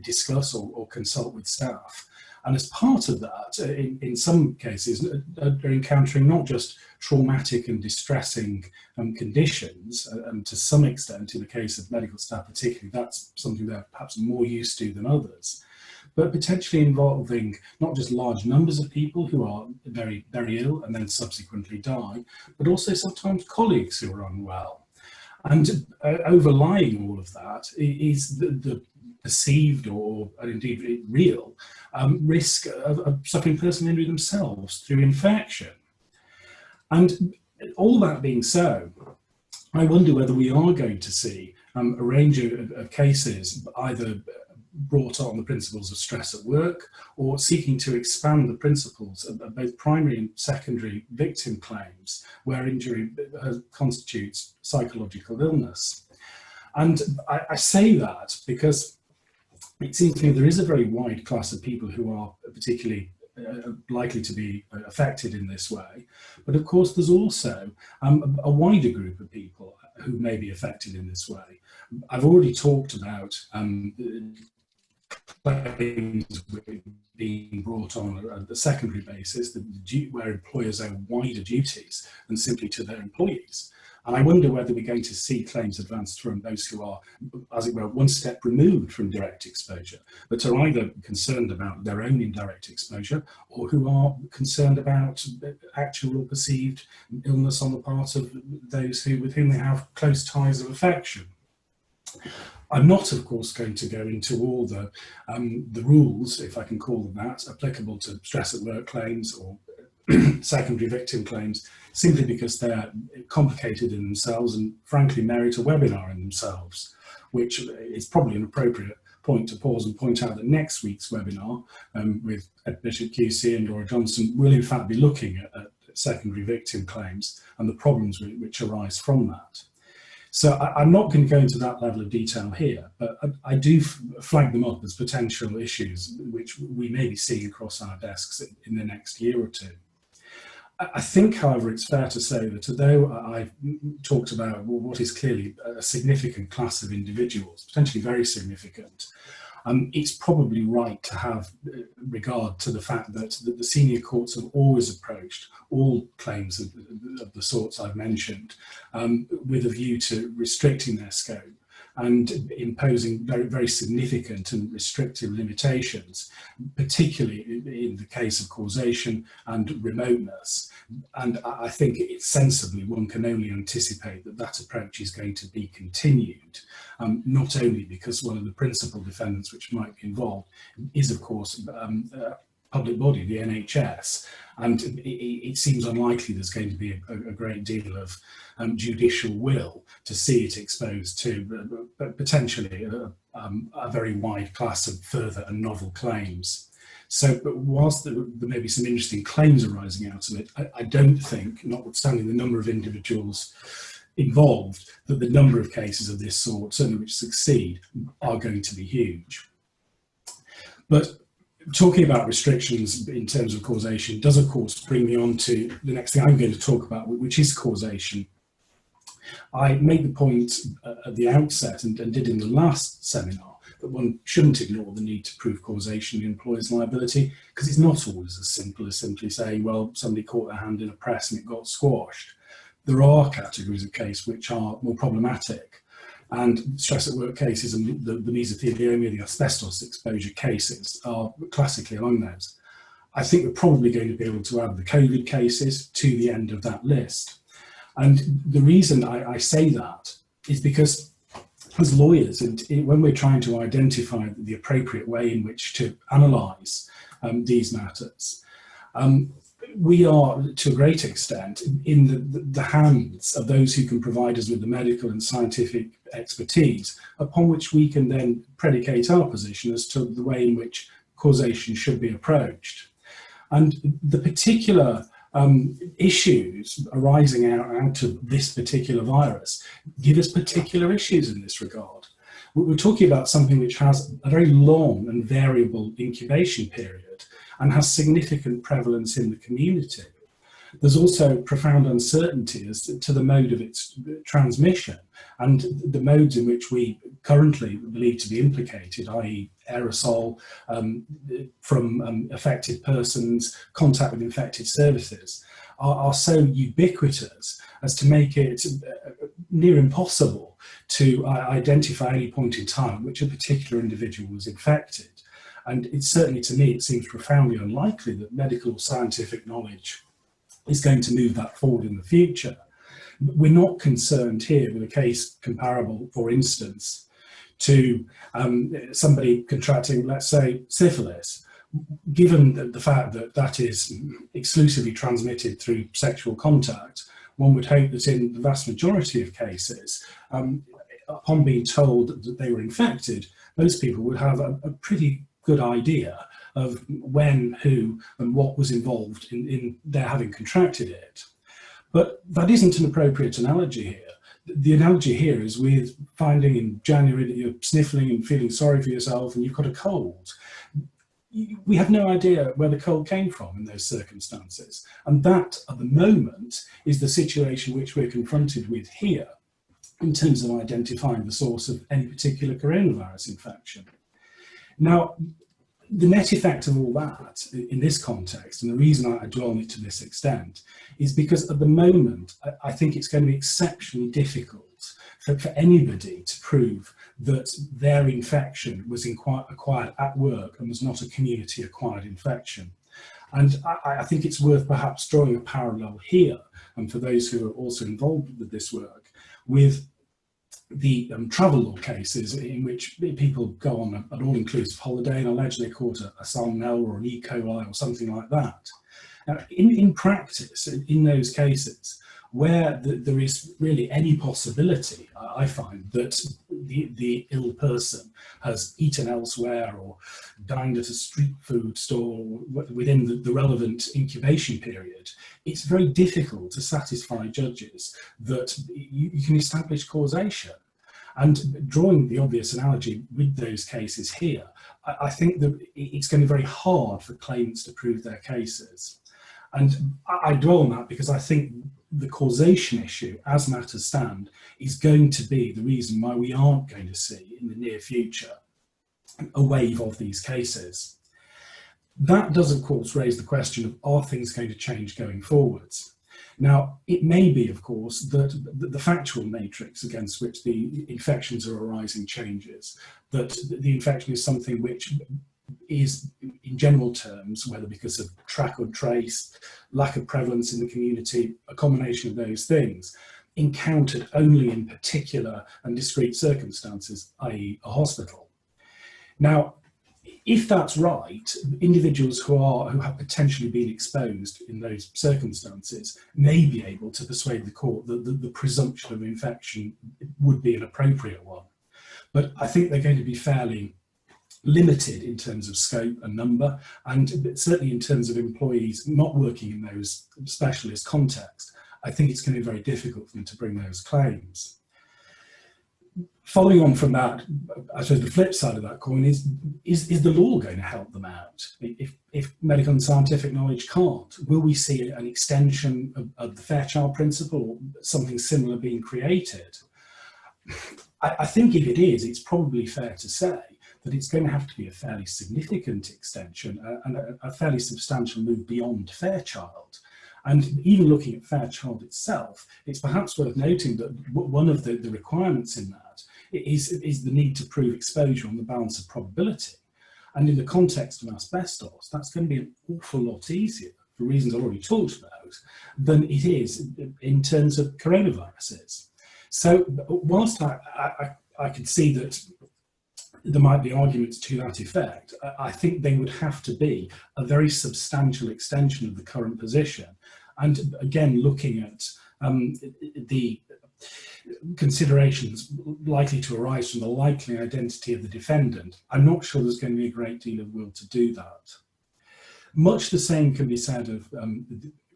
discuss or consult with staff. And as part of that, in some cases, are encountering not just traumatic and distressing conditions, and to some extent, in the case of medical staff particularly, that's something they're perhaps more used to than others, but potentially involving not just large numbers of people who are very, very ill and then subsequently die, but also sometimes colleagues who are unwell. And overlying all of that is the perceived or indeed real risk of suffering personal injury themselves through infection. And all that being so, I wonder whether we are going to see a range of cases either brought on the principles of stress at work or seeking to expand the principles of both primary and secondary victim claims where injury constitutes psychological illness. And I say that because it seems to me there is a very wide class of people who are particularly likely to be affected in this way. But of course, there's also a wider group of people who may be affected in this way. I've already talked about claims being brought on at the secondary basis, where employers owe wider duties than simply to their employees. And I wonder whether we're going to see claims advanced from those who are, as it were, one step removed from direct exposure, but are either concerned about their own indirect exposure or who are concerned about actual or perceived illness on the part of those with whom they have close ties of affection. I'm not, of course, going to go into all the rules, if I can call them that, applicable to stress at work claims or secondary victim claims, simply because they're complicated in themselves and frankly merit a webinar in themselves, which is probably an appropriate point to pause and point out that next week's webinar with Ed Bishop QC and Laura Johnson will in fact be looking at secondary victim claims and the problems which arise from that. So I'm not going to go into that level of detail here, but I do flag them up as potential issues which we may be seeing across our desks in the next year or two. I think, however, it's fair to say that although I've talked about what is clearly a significant class of individuals, potentially very significant, it's probably right to have regard to the fact that the senior courts have always approached all claims of the sorts I've mentioned with a view to restricting their scope and imposing very, very significant and restrictive limitations, particularly in the case of causation and remoteness. And I think it's sensibly one can only anticipate that that approach is going to be continued, not only because one of the principal defendants which might be involved is, of course, public body, the NHS, and it seems unlikely there's going to be a great deal of judicial will to see it exposed to potentially a very wide class of further and novel claims. So, but whilst there may be some interesting claims arising out of it, I don't think, notwithstanding the number of individuals involved, that the number of cases of this sort, certainly which succeed, are going to be huge. But talking about restrictions in terms of causation does, of course, bring me on to the next thing I'm going to talk about, which is causation. I made the point at the outset, and did in the last seminar, that one shouldn't ignore the need to prove causation in employer's liability, because it's not always as simple as simply saying, well, somebody caught their hand in a press and it got squashed. There are categories of case which are more problematic, and stress at work cases and the mesothelioma, the asbestos exposure cases are classically among those. I think we're probably going to be able to add the COVID cases to the end of that list. And the reason I say that is because as lawyers, and when we're trying to identify the appropriate way in which to analyse these matters, we are, to a great extent, in the hands of those who can provide us with the medical and scientific expertise upon which we can then predicate our position as to the way in which causation should be approached. And the particular issues arising out of this particular virus give us particular issues in this regard. We're talking about something which has a very long and variable incubation period and has significant prevalence in the community. There's also profound uncertainty as to the mode of its transmission and the modes in which we currently believe to be implicated, i.e. aerosol from affected persons, contact with infected surfaces, are so ubiquitous as to make it near impossible to identify any point in time at which a particular individual was infected. And it's certainly, to me, it seems profoundly unlikely that medical or scientific knowledge is going to move that forward in the future. We're not concerned here with a case comparable, for instance, to somebody contracting, let's say, syphilis. Given the fact that that is exclusively transmitted through sexual contact, one would hope that in the vast majority of cases, upon being told that they were infected, most people would have a pretty good idea of when, who, and what was involved in their having contracted it. But that isn't an appropriate analogy here. The analogy here is with finding in January that you're sniffling and feeling sorry for yourself and you've got a cold. We have no idea where the cold came from in those circumstances. And that, at the moment, is the situation which we're confronted with here in terms of identifying the source of any particular coronavirus infection. Now, the net effect of all that in this context, and the reason I dwell on it to this extent, is because at the moment, I think it's going to be exceptionally difficult for anybody to prove that their infection was acquired at work and was not a community-acquired infection. And I think it's worth perhaps drawing a parallel here, and for those who are also involved with this work, with the travel law cases in which people go on an all-inclusive holiday and allege they caught a salmonella or an E. coli or something like that. Now, in practice, in those cases, where there is really any possibility, I find, that the ill person has eaten elsewhere or dined at a street food stall within the relevant incubation period, it's very difficult to satisfy judges that you can establish causation. And drawing the obvious analogy with those cases here, I think that it's going to be very hard for claimants to prove their cases. And I dwell on that because I think the causation issue, as matters stand, is going to be the reason why we aren't going to see in the near future a wave of these cases. That does, of course, raise the question of, are things going to change going forwards? Now, it may be, of course, that the factual matrix against which the infections are arising changes, that the infection is something which is, in general terms, whether because of track or trace, lack of prevalence in the community, a combination of those things, encountered only in particular and discrete circumstances, i.e. a hospital. Now, if that's right, individuals who have potentially been exposed in those circumstances may be able to persuade the court that the presumption of infection would be an appropriate one. But I think they're going to be fairly limited in terms of scope and number, and certainly in terms of employees not working in those specialist contexts. I think it's going to be very difficult for them to bring those claims. Following on from that, I suppose the flip side of that coin is the law going to help them out? If medical and scientific knowledge can't, will we see an extension of the fair child principle, or something similar being created? I think if it is, it's probably fair to say that it's going to have to be a fairly significant extension and a fairly substantial move beyond Fairchild. And even looking at Fairchild itself, it's perhaps worth noting that one of the requirements in that is the need to prove exposure on the balance of probability. And in the context of asbestos, that's going to be an awful lot easier, for reasons I've already talked about, than it is in terms of coronaviruses. So whilst I could see that there might be arguments to that effect, I think they would have to be a very substantial extension of the current position. And again, looking at the considerations likely to arise from the likely identity of the defendant, I'm not sure there's going to be a great deal of will to do that. Much the same can be said of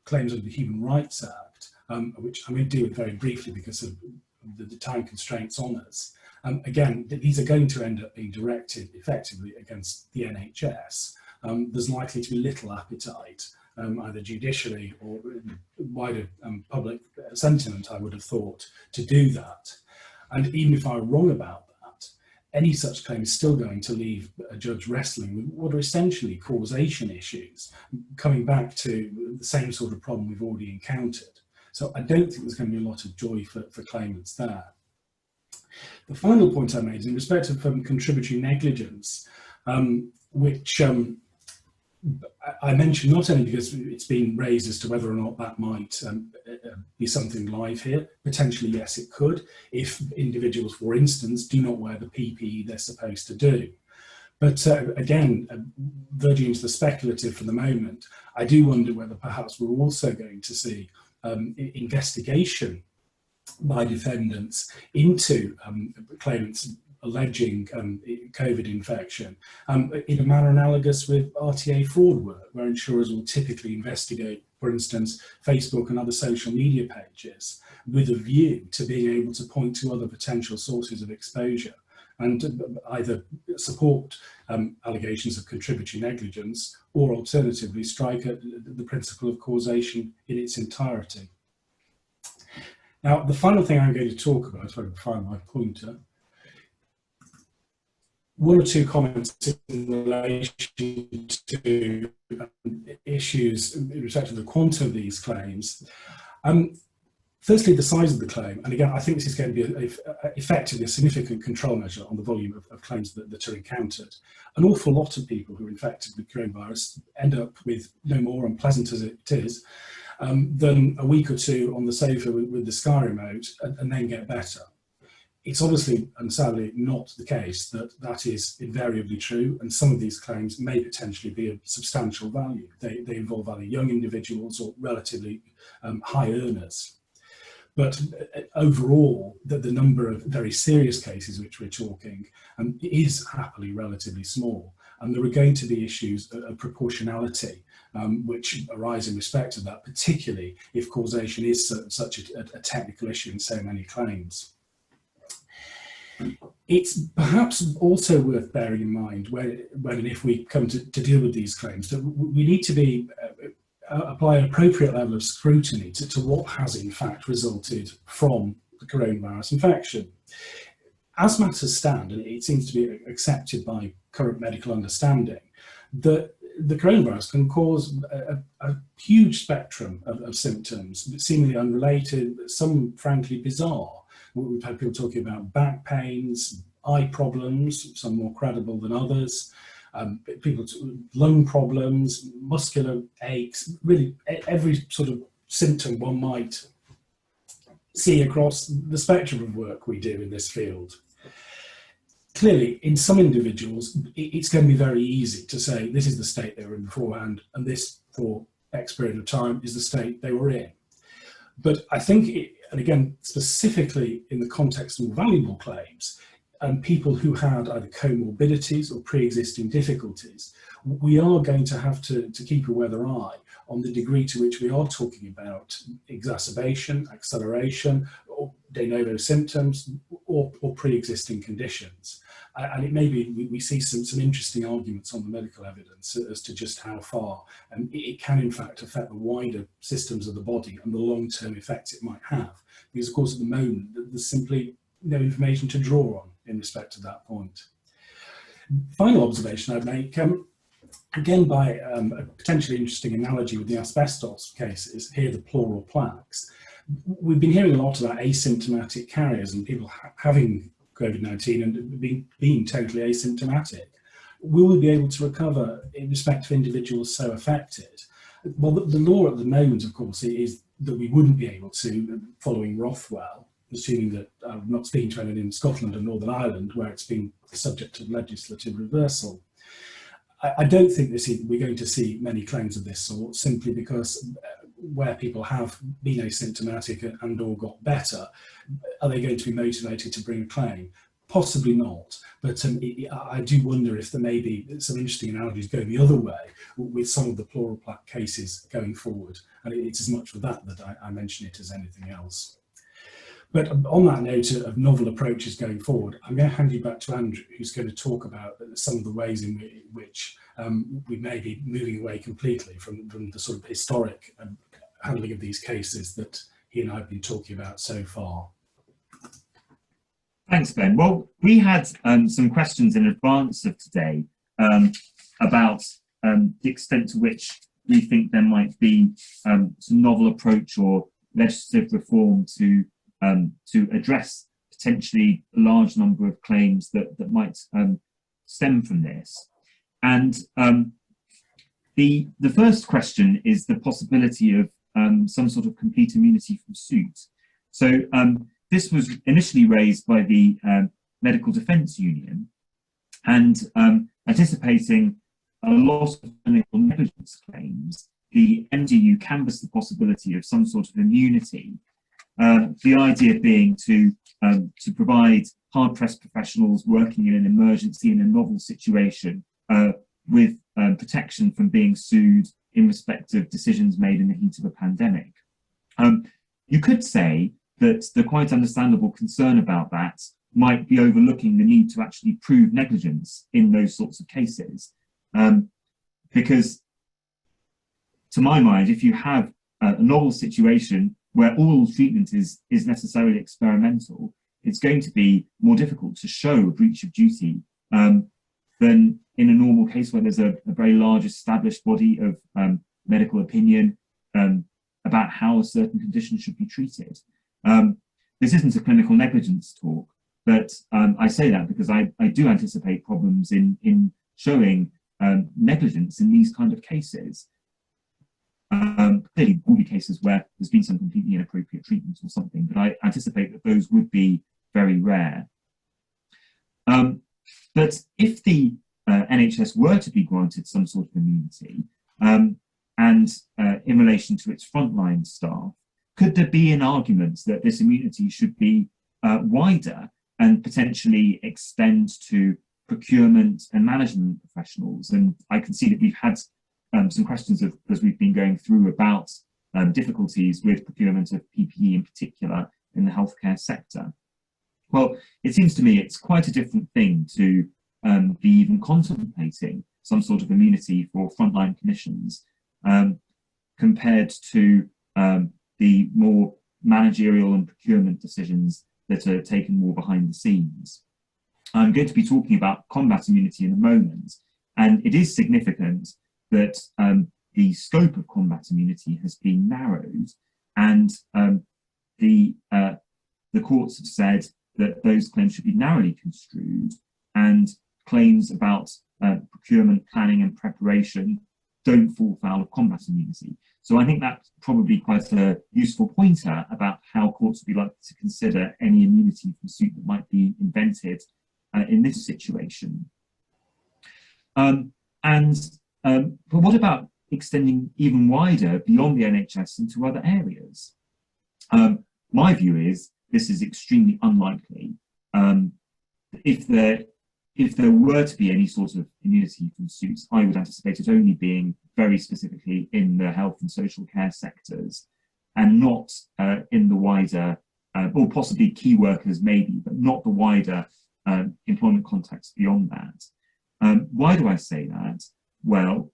claims under the Human Rights Act, which I may deal with very briefly because of the time constraints on us. Again, these are going to end up being directed effectively against the NHS. There's likely to be little appetite, either judicially or wider public sentiment, I would have thought, to do that. And even if I were wrong about that, any such claim is still going to leave a judge wrestling with what are essentially causation issues, coming back to the same sort of problem we've already encountered. So I don't think there's going to be a lot of joy for claimants there. The final point I made is in respect of contributory negligence, which I mentioned not only because it's been raised as to whether or not that might be something live here. Potentially, yes, it could, if individuals, for instance, do not wear the PPE they're supposed to do. But again, verging into the speculative for the moment, I do wonder whether perhaps we're also going to see investigation by defendants into claimants alleging COVID infection in a manner analogous with RTA fraud work, where insurers will typically investigate, for instance, Facebook and other social media pages with a view to being able to point to other potential sources of exposure and either support allegations of contributory negligence or alternatively strike at the principle of causation in its entirety. Now, the final thing I'm going to talk about, if I can find my pointer, one or two comments in relation to issues in respect to the quantum of these claims. Firstly, the size of the claim, and again, I think this is going to be effectively a significant control measure on the volume of claims that are encountered. An awful lot of people who are infected with coronavirus end up with no more unpleasant as it is than a week or two on the sofa with the Sky remote and then get better. It's obviously and sadly not the case that that is invariably true, and some of these claims may potentially be of substantial value. They involve either young individuals or relatively high earners. But overall, the number of very serious cases which we're talking is happily relatively small. And there are going to be issues of proportionality which arise in respect of that, particularly if causation is such a technical issue in so many claims. It's perhaps also worth bearing in mind when and if we come to deal with these claims that we need to be apply an appropriate level of scrutiny to what has in fact resulted from the coronavirus infection. As matters stand, and it seems to be accepted by current medical understanding, that the coronavirus can cause a huge spectrum of symptoms, seemingly unrelated, some frankly bizarre. We've had people talking about back pains, eye problems, some more credible than others, people lung problems, muscular aches, really every sort of symptom one might see across the spectrum of work we do in this field. clearly, in some individuals, it's going to be very easy to say this is the state they were in beforehand, and this, for X period of time, is the state they were in. But I think, and again, specifically in the context of more valuable claims, and people who had either comorbidities or pre-existing difficulties, we are going to have to keep a weather eye on the degree to which we are talking about exacerbation, acceleration, or de novo symptoms, or pre-existing conditions. And it may be we see some interesting arguments on the medical evidence as to just how far it can in fact affect the wider systems of the body and the long-term effects it might have. Because of course at the moment there's simply no information to draw on in respect to that point. Final observation I'd make, again by a potentially interesting analogy with the asbestos cases, here the pleural plaques. We've been hearing a lot about asymptomatic carriers and people having COVID-19 and being totally asymptomatic. Will we be able to recover in respect of individuals so affected? Well, the law at the moment, of course, is that we wouldn't be able to, following Rothwell, assuming that I'm not speaking to anyone in Scotland and Northern Ireland, where it's been the subject of legislative reversal. I don't think we're going to see many claims of this sort, simply because where people have been asymptomatic and or got better, are they going to be motivated to bring a claim? Possibly not, but I do wonder if there may be some interesting analogies going the other way with some of the pleural plaque cases going forward, and it's as much for that I mention it as anything else. But on that note of novel approaches going forward, I'm going to hand you back to Andrew, who's going to talk about some of the ways in which we may be moving away completely from the sort of historic handling of these cases that he and I have been talking about so far. Thanks, Ben. Well, we had some questions in advance of today about the extent to which we think there might be some novel approach or legislative reform to address potentially a large number of claims that might stem from this. And the first question is the possibility of some sort of complete immunity from suit. So this was initially raised by the Medical Defence Union, and anticipating a lot of clinical negligence claims, the MDU canvassed the possibility of some sort of immunity. The idea being to provide hard-pressed professionals working in an emergency in a novel situation with protection from being sued in respect of decisions made in the heat of a pandemic. You could say that the quite understandable concern about that might be overlooking the need to actually prove negligence in those sorts of cases. Because to my mind, if you have a novel situation where all treatment is necessarily experimental, it's going to be more difficult to show a breach of duty than in a normal case where there's a very large established body of medical opinion about how a certain condition should be treated. This isn't a clinical negligence talk, but I say that because I do anticipate problems in showing negligence in these kind of cases. Clearly, will be cases where there's been some completely inappropriate treatment or something, but I anticipate that those would be very rare. But if the NHS were to be granted some sort of immunity, and in relation to its frontline staff, could there be an argument that this immunity should be wider and potentially extend to procurement and management professionals? And I can see that we've had some questions as we've been going through about difficulties with procurement of PPE in particular in the healthcare sector. Well, it seems to me it's quite a different thing to be even contemplating some sort of immunity for frontline clinicians compared to the more managerial and procurement decisions that are taken more behind the scenes. I'm going to be talking about combat immunity in a moment, and it is significant that the scope of combat immunity has been narrowed, and the courts have said that those claims should be narrowly construed, and claims about procurement, planning and preparation don't fall foul of combat immunity. So I think that's probably quite a useful pointer about how courts would be likely to consider any immunity from suit that might be invented in this situation. But what about extending even wider beyond the NHS into other areas? My view is this is extremely unlikely. If there were to be any sort of immunity from suits, I would anticipate it only being very specifically in the health and social care sectors, and not in the wider, or possibly key workers maybe, but not the wider employment context beyond that. Why do I say that? Well,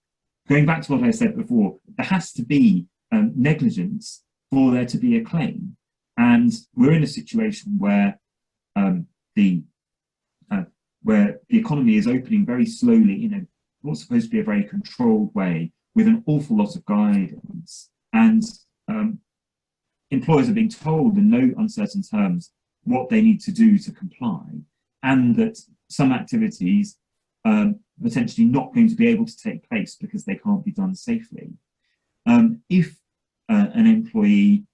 going back to what I said before, there has to be negligence for there to be a claim. And we're in a situation where the economy is opening very slowly in what's supposed to be a very controlled way, with an awful lot of guidance. And employers are being told in no uncertain terms what they need to do to comply, and that some activities are potentially not going to be able to take place because they can't be done safely. If an employee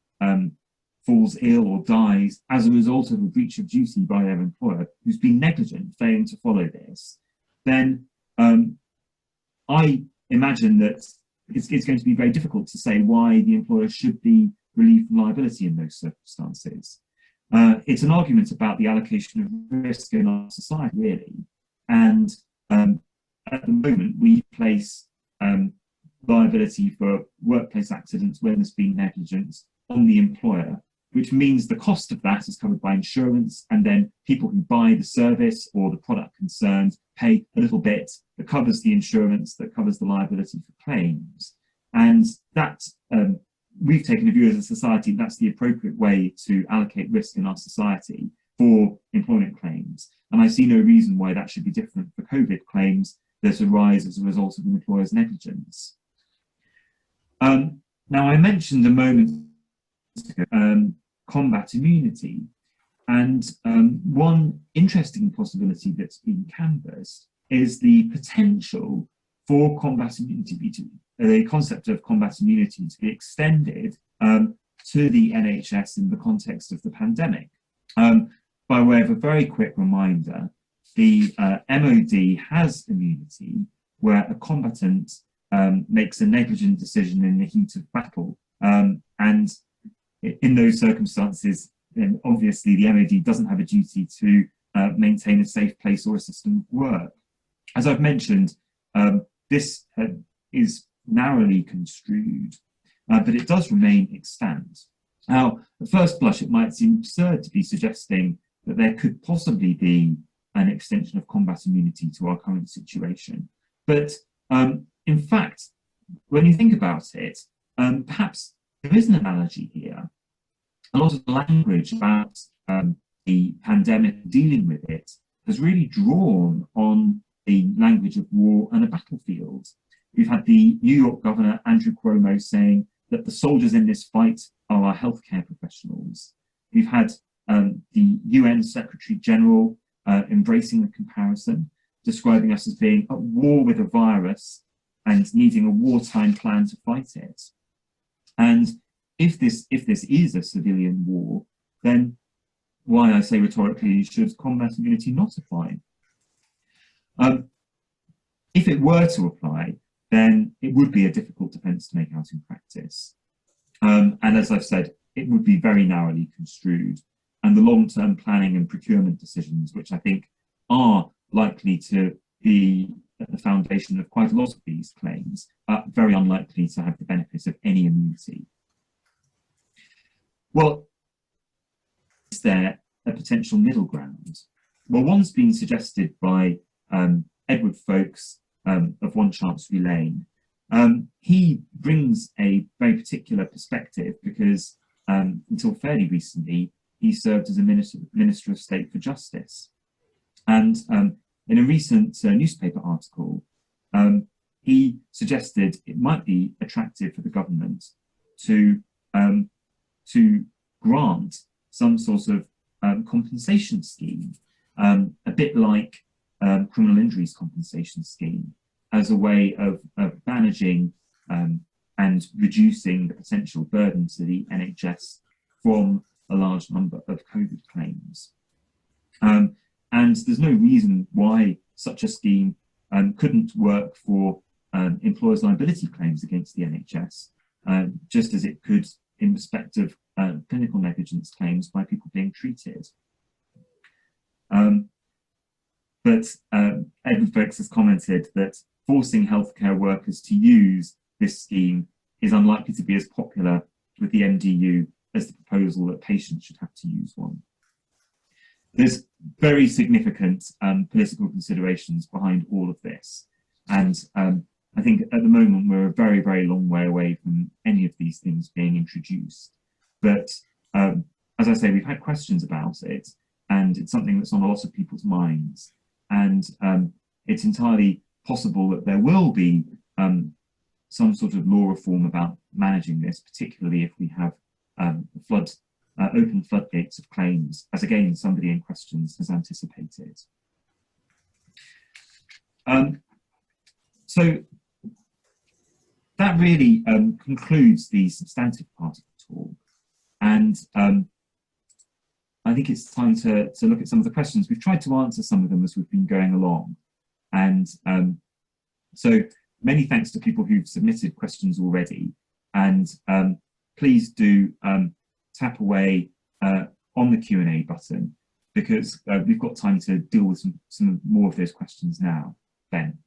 falls ill or dies as a result of a breach of duty by their employer who's been negligent, failing to follow this, then I imagine that it's going to be very difficult to say why the employer should be relieved from liability in those circumstances. It's an argument about the allocation of risk in our society, really. And at the moment, we place liability for workplace accidents when there's been negligence on the employer, which means the cost of that is covered by insurance, and then people who buy the service or the product concerned pay a little bit that covers the insurance, that covers the liability for claims. And that we've taken a view as a society that's the appropriate way to allocate risk in our society for employment claims. And I see no reason why that should be different for COVID claims that arise as a result of an employer's negligence. Now, I mentioned a moment ago combat immunity, and one interesting possibility that's been canvassed is the potential for combat immunity, the concept of combat immunity to be extended to the NHS in the context of the pandemic. By way of a very quick reminder, the MOD has immunity where a combatant makes a negligent decision in the heat of battle. And in those circumstances, then obviously the MOD doesn't have a duty to maintain a safe place or a system of work. As I've mentioned, this is narrowly construed, but it does remain extant. Now, at first blush, it might seem absurd to be suggesting that there could possibly be an extension of combat immunity to our current situation. But in fact, when you think about it, perhaps there is an analogy here. A lot of the language about the pandemic, dealing with it, has really drawn on the language of war and a battlefield. We've had the New York Governor, Andrew Cuomo, saying that the soldiers in this fight are our healthcare professionals. We've had the UN Secretary General embracing the comparison, describing us as being at war with a virus and needing a wartime plan to fight it. And if this is a civilian war, then why, I say rhetorically, should combat immunity not apply? If it were to apply, then it would be a difficult defence to make out in practice. And as I've said, it would be very narrowly construed. And the long-term planning and procurement decisions, which I think are likely to be at the foundation of quite a lot of these claims, are very unlikely to have the benefit of any immunity. Well, is there a potential middle ground? Well, one's been suggested by Edward Folkes of One Chancery Lane. He brings a very particular perspective because until fairly recently, he served as a Minister of State for Justice. And in a recent newspaper article, he suggested it might be attractive for the government to grant some sort of compensation scheme, a bit like criminal injuries compensation scheme, as a way of managing and reducing the potential burden to the NHS from a large number of COVID claims. And and there's no reason why such a scheme couldn't work for employers' liability claims against the NHS, just as it could in respect of clinical negligence claims by people being treated. But Edward Hicks has commented that forcing healthcare workers to use this scheme is unlikely to be as popular with the MDU as the proposal that patients should have to use one. There's very significant political considerations behind all of this. And I think at the moment we're a very, very long way away from any of these things being introduced. But as I say, we've had questions about it, and it's something that's on a lot of people's minds. And it's entirely possible that there will be some sort of law reform about managing this, particularly if we have open floodgates of claims, as again somebody in questions has anticipated. So that really concludes the substantive part of the talk, and I think it's time to look at some of the questions. We've tried to answer some of them as we've been going along, and so many thanks to people who've submitted questions already, and please do tap away on the Q&A button, because we've got time to deal with some more of those questions now. Ben.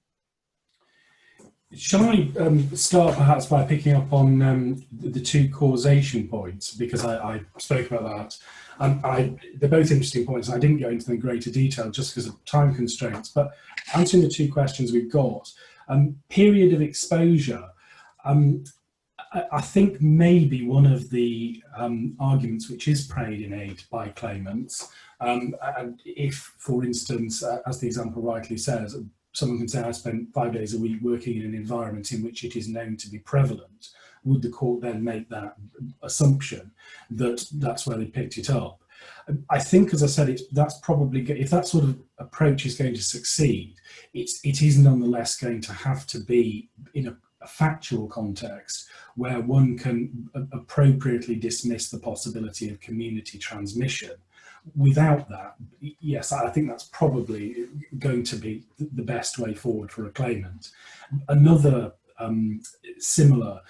Shall I start perhaps by picking up on the two causation points, because I spoke about that. They're both interesting points, and I didn't go into them in greater detail just because of time constraints, but answering the two questions we've got, period of exposure, I think maybe one of the arguments which is prayed in aid by claimants, and if, for instance, as the example rightly says, someone can say, I spent 5 days a week working in an environment in which it is known to be prevalent, would the court then make that assumption that that's where they picked it up? I think, as I said, that's probably, if that sort of approach is going to succeed, it is nonetheless going to have to be in a factual context where one can appropriately dismiss the possibility of community transmission. Without that, yes, I think that's probably going to be the best way forward for a claimant. Another similar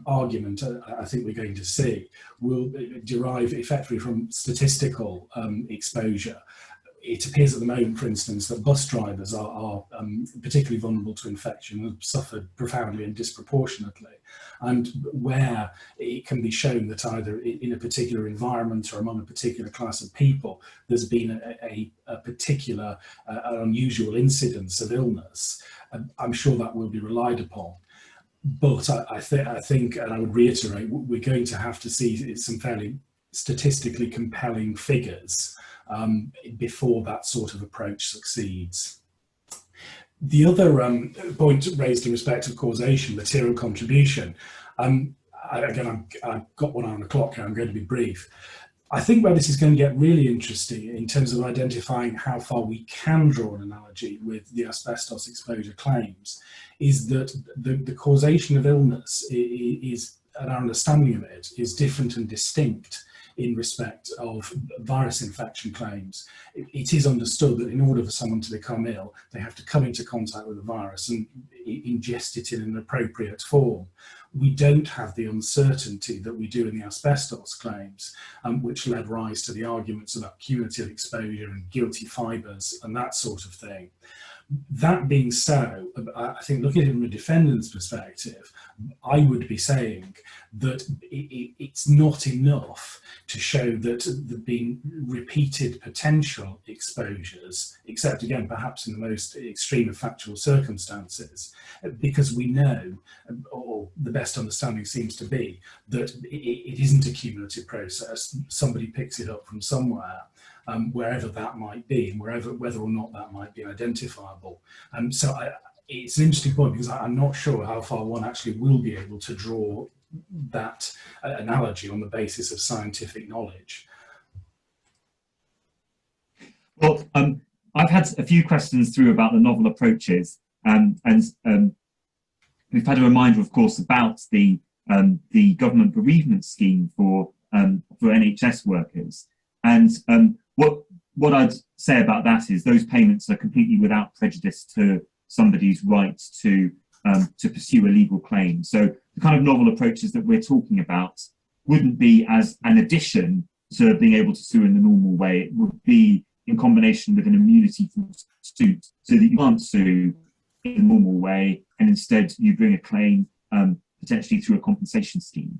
argument I think we're going to see will derive effectively from statistical exposure. It appears at the moment, for instance, that bus drivers are particularly vulnerable to infection and have suffered profoundly and disproportionately. And where it can be shown that either in a particular environment or among a particular class of people, there's been a particular unusual incidence of illness, I'm sure that will be relied upon. But I think, and I would reiterate, we're going to have to see some fairly statistically compelling figures before that sort of approach succeeds. The other point raised in respect of causation, material contribution, again, I've got 1 eye on the clock here, I'm going to be brief. I think where this is going to get really interesting in terms of identifying how far we can draw an analogy with the asbestos exposure claims is that the causation of illness is, and our understanding of it, is different and distinct in respect of virus infection claims. It is understood that in order for someone to become ill, they have to come into contact with the virus and ingest it in an appropriate form. We don't have the uncertainty that we do in the asbestos claims, which led rise to the arguments about cumulative exposure and guilty fibres and that sort of thing. That being so, I think looking at it from a defendant's perspective, I would be saying that it's not enough to show that there have been repeated potential exposures, except again, perhaps in the most extreme of factual circumstances, because we know, or the best understanding seems to be, that it isn't a cumulative process. Somebody picks it up from somewhere, wherever that might be, and whether or not that might be identifiable. So it's an interesting point, because I'm not sure how far one actually will be able to draw that analogy on the basis of scientific knowledge. Well, I've had a few questions through about the novel approaches, and we've had a reminder, of course, about the government bereavement scheme for NHS workers. And what what I'd say about that is those payments are completely without prejudice to somebody's right to pursue a legal claim. So the kind of novel approaches that we're talking about wouldn't be as an addition to being able to sue in the normal way. It would be in combination with an immunity from suit, so that you can't sue in the normal way, and instead you bring a claim potentially through a compensation scheme.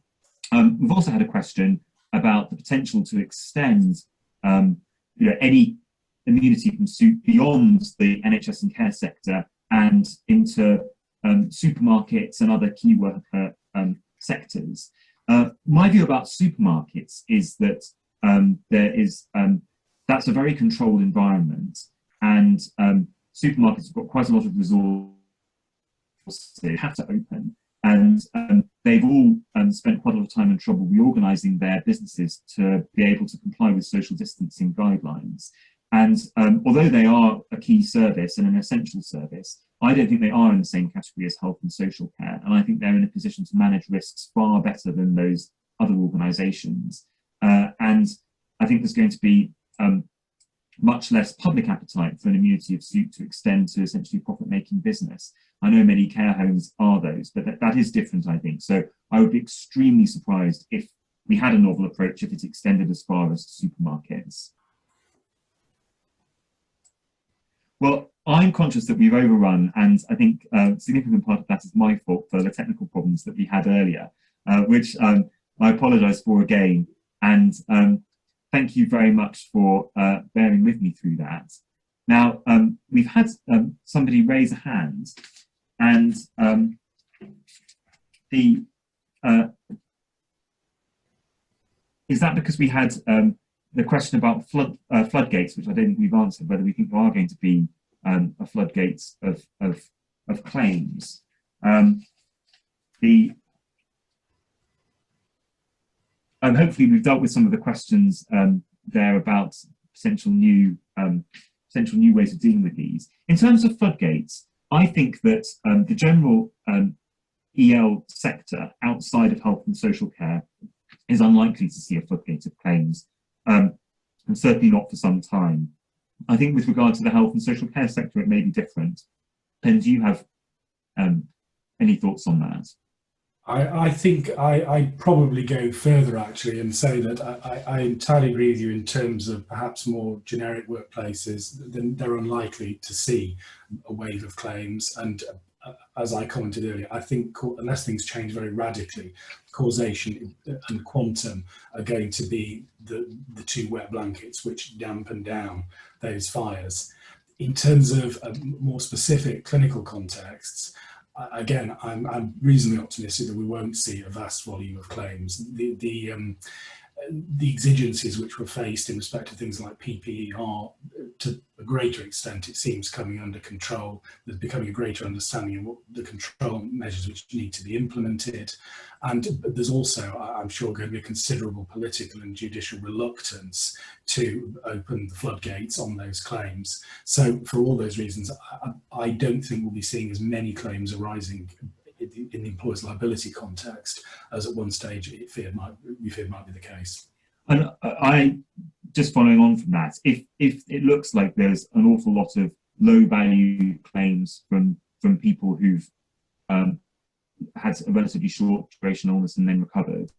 We've also had a question about the potential to extend any immunity from suit beyond the NHS and care sector and into supermarkets and other key worker sectors. My view about supermarkets is that that's a very controlled environment, and supermarkets have got quite a lot of resources to have to open, and they've all spent quite a lot of time and trouble reorganising their businesses to be able to comply with social distancing guidelines. And although they are a key service and an essential service, I don't think they are in the same category as health and social care. And I think they're in a position to manage risks far better than those other organisations. And I think there's going to be much less public appetite for an immunity of suit to extend to essentially profit-making business. I know many care homes are those, but that is different, I think. So I would be extremely surprised if we had a novel approach if it's extended as far as supermarkets. Well, I'm conscious that we've overrun, and I think a significant part of that is my fault for the technical problems that we had earlier, which I apologise for again. And thank you very much for bearing with me through that. Now, we've had somebody raise a hand, and is that because we had the question about floodgates, which I don't think we've answered, whether we think there are going to be a floodgates of claims. Hopefully we've dealt with some of the questions there about potential new ways of dealing with these. In terms of floodgates, I think that the general EL sector outside of health and social care is unlikely to see a floodgate of claims, and certainly not for some time. I think with regard to the health and social care sector, it may be different. And do you have any thoughts on that? I think I'd probably go further actually and say that I entirely agree with you in terms of perhaps more generic workplaces. Then they're unlikely to see a wave of claims, and as I commented earlier, I think unless things change very radically, causation and quantum are going to be the two wet blankets which dampen down those fires. In terms of more specific clinical contexts, again, I'm reasonably optimistic that we won't see a vast volume of claims. The exigencies which were faced in respect to things like PPE are, to a greater extent, it seems, coming under control. There's becoming a greater understanding of what the control measures which need to be implemented. And there's also, I'm sure, going to be a considerable political and judicial reluctance to open the floodgates on those claims. So for all those reasons, I don't think we'll be seeing as many claims arising in the employer's liability context as at one stage we feared might be the case. And I just following on from that, if it looks like there's an awful lot of low value claims from people who've had a relatively short duration illness and then recovered,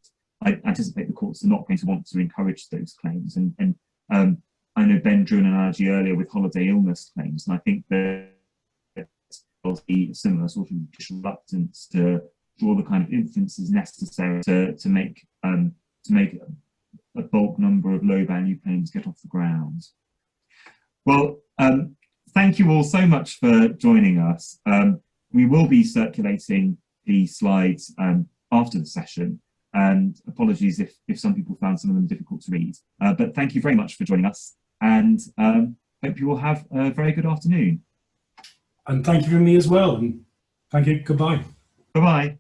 I anticipate the courts are not going to want to encourage those claims. And I know Ben drew an analogy earlier with holiday illness claims, and I think that there'll be a similar sort of reluctance to draw the kind of inferences necessary to make a bulk number of low value claims get off the ground. Well, thank you all so much for joining us. We will be circulating the slides after the session, and apologies if some people found some of them difficult to read. But thank you very much for joining us, and hope you all have a very good afternoon. And thank you from me as well. And thank you. Goodbye. Bye-bye.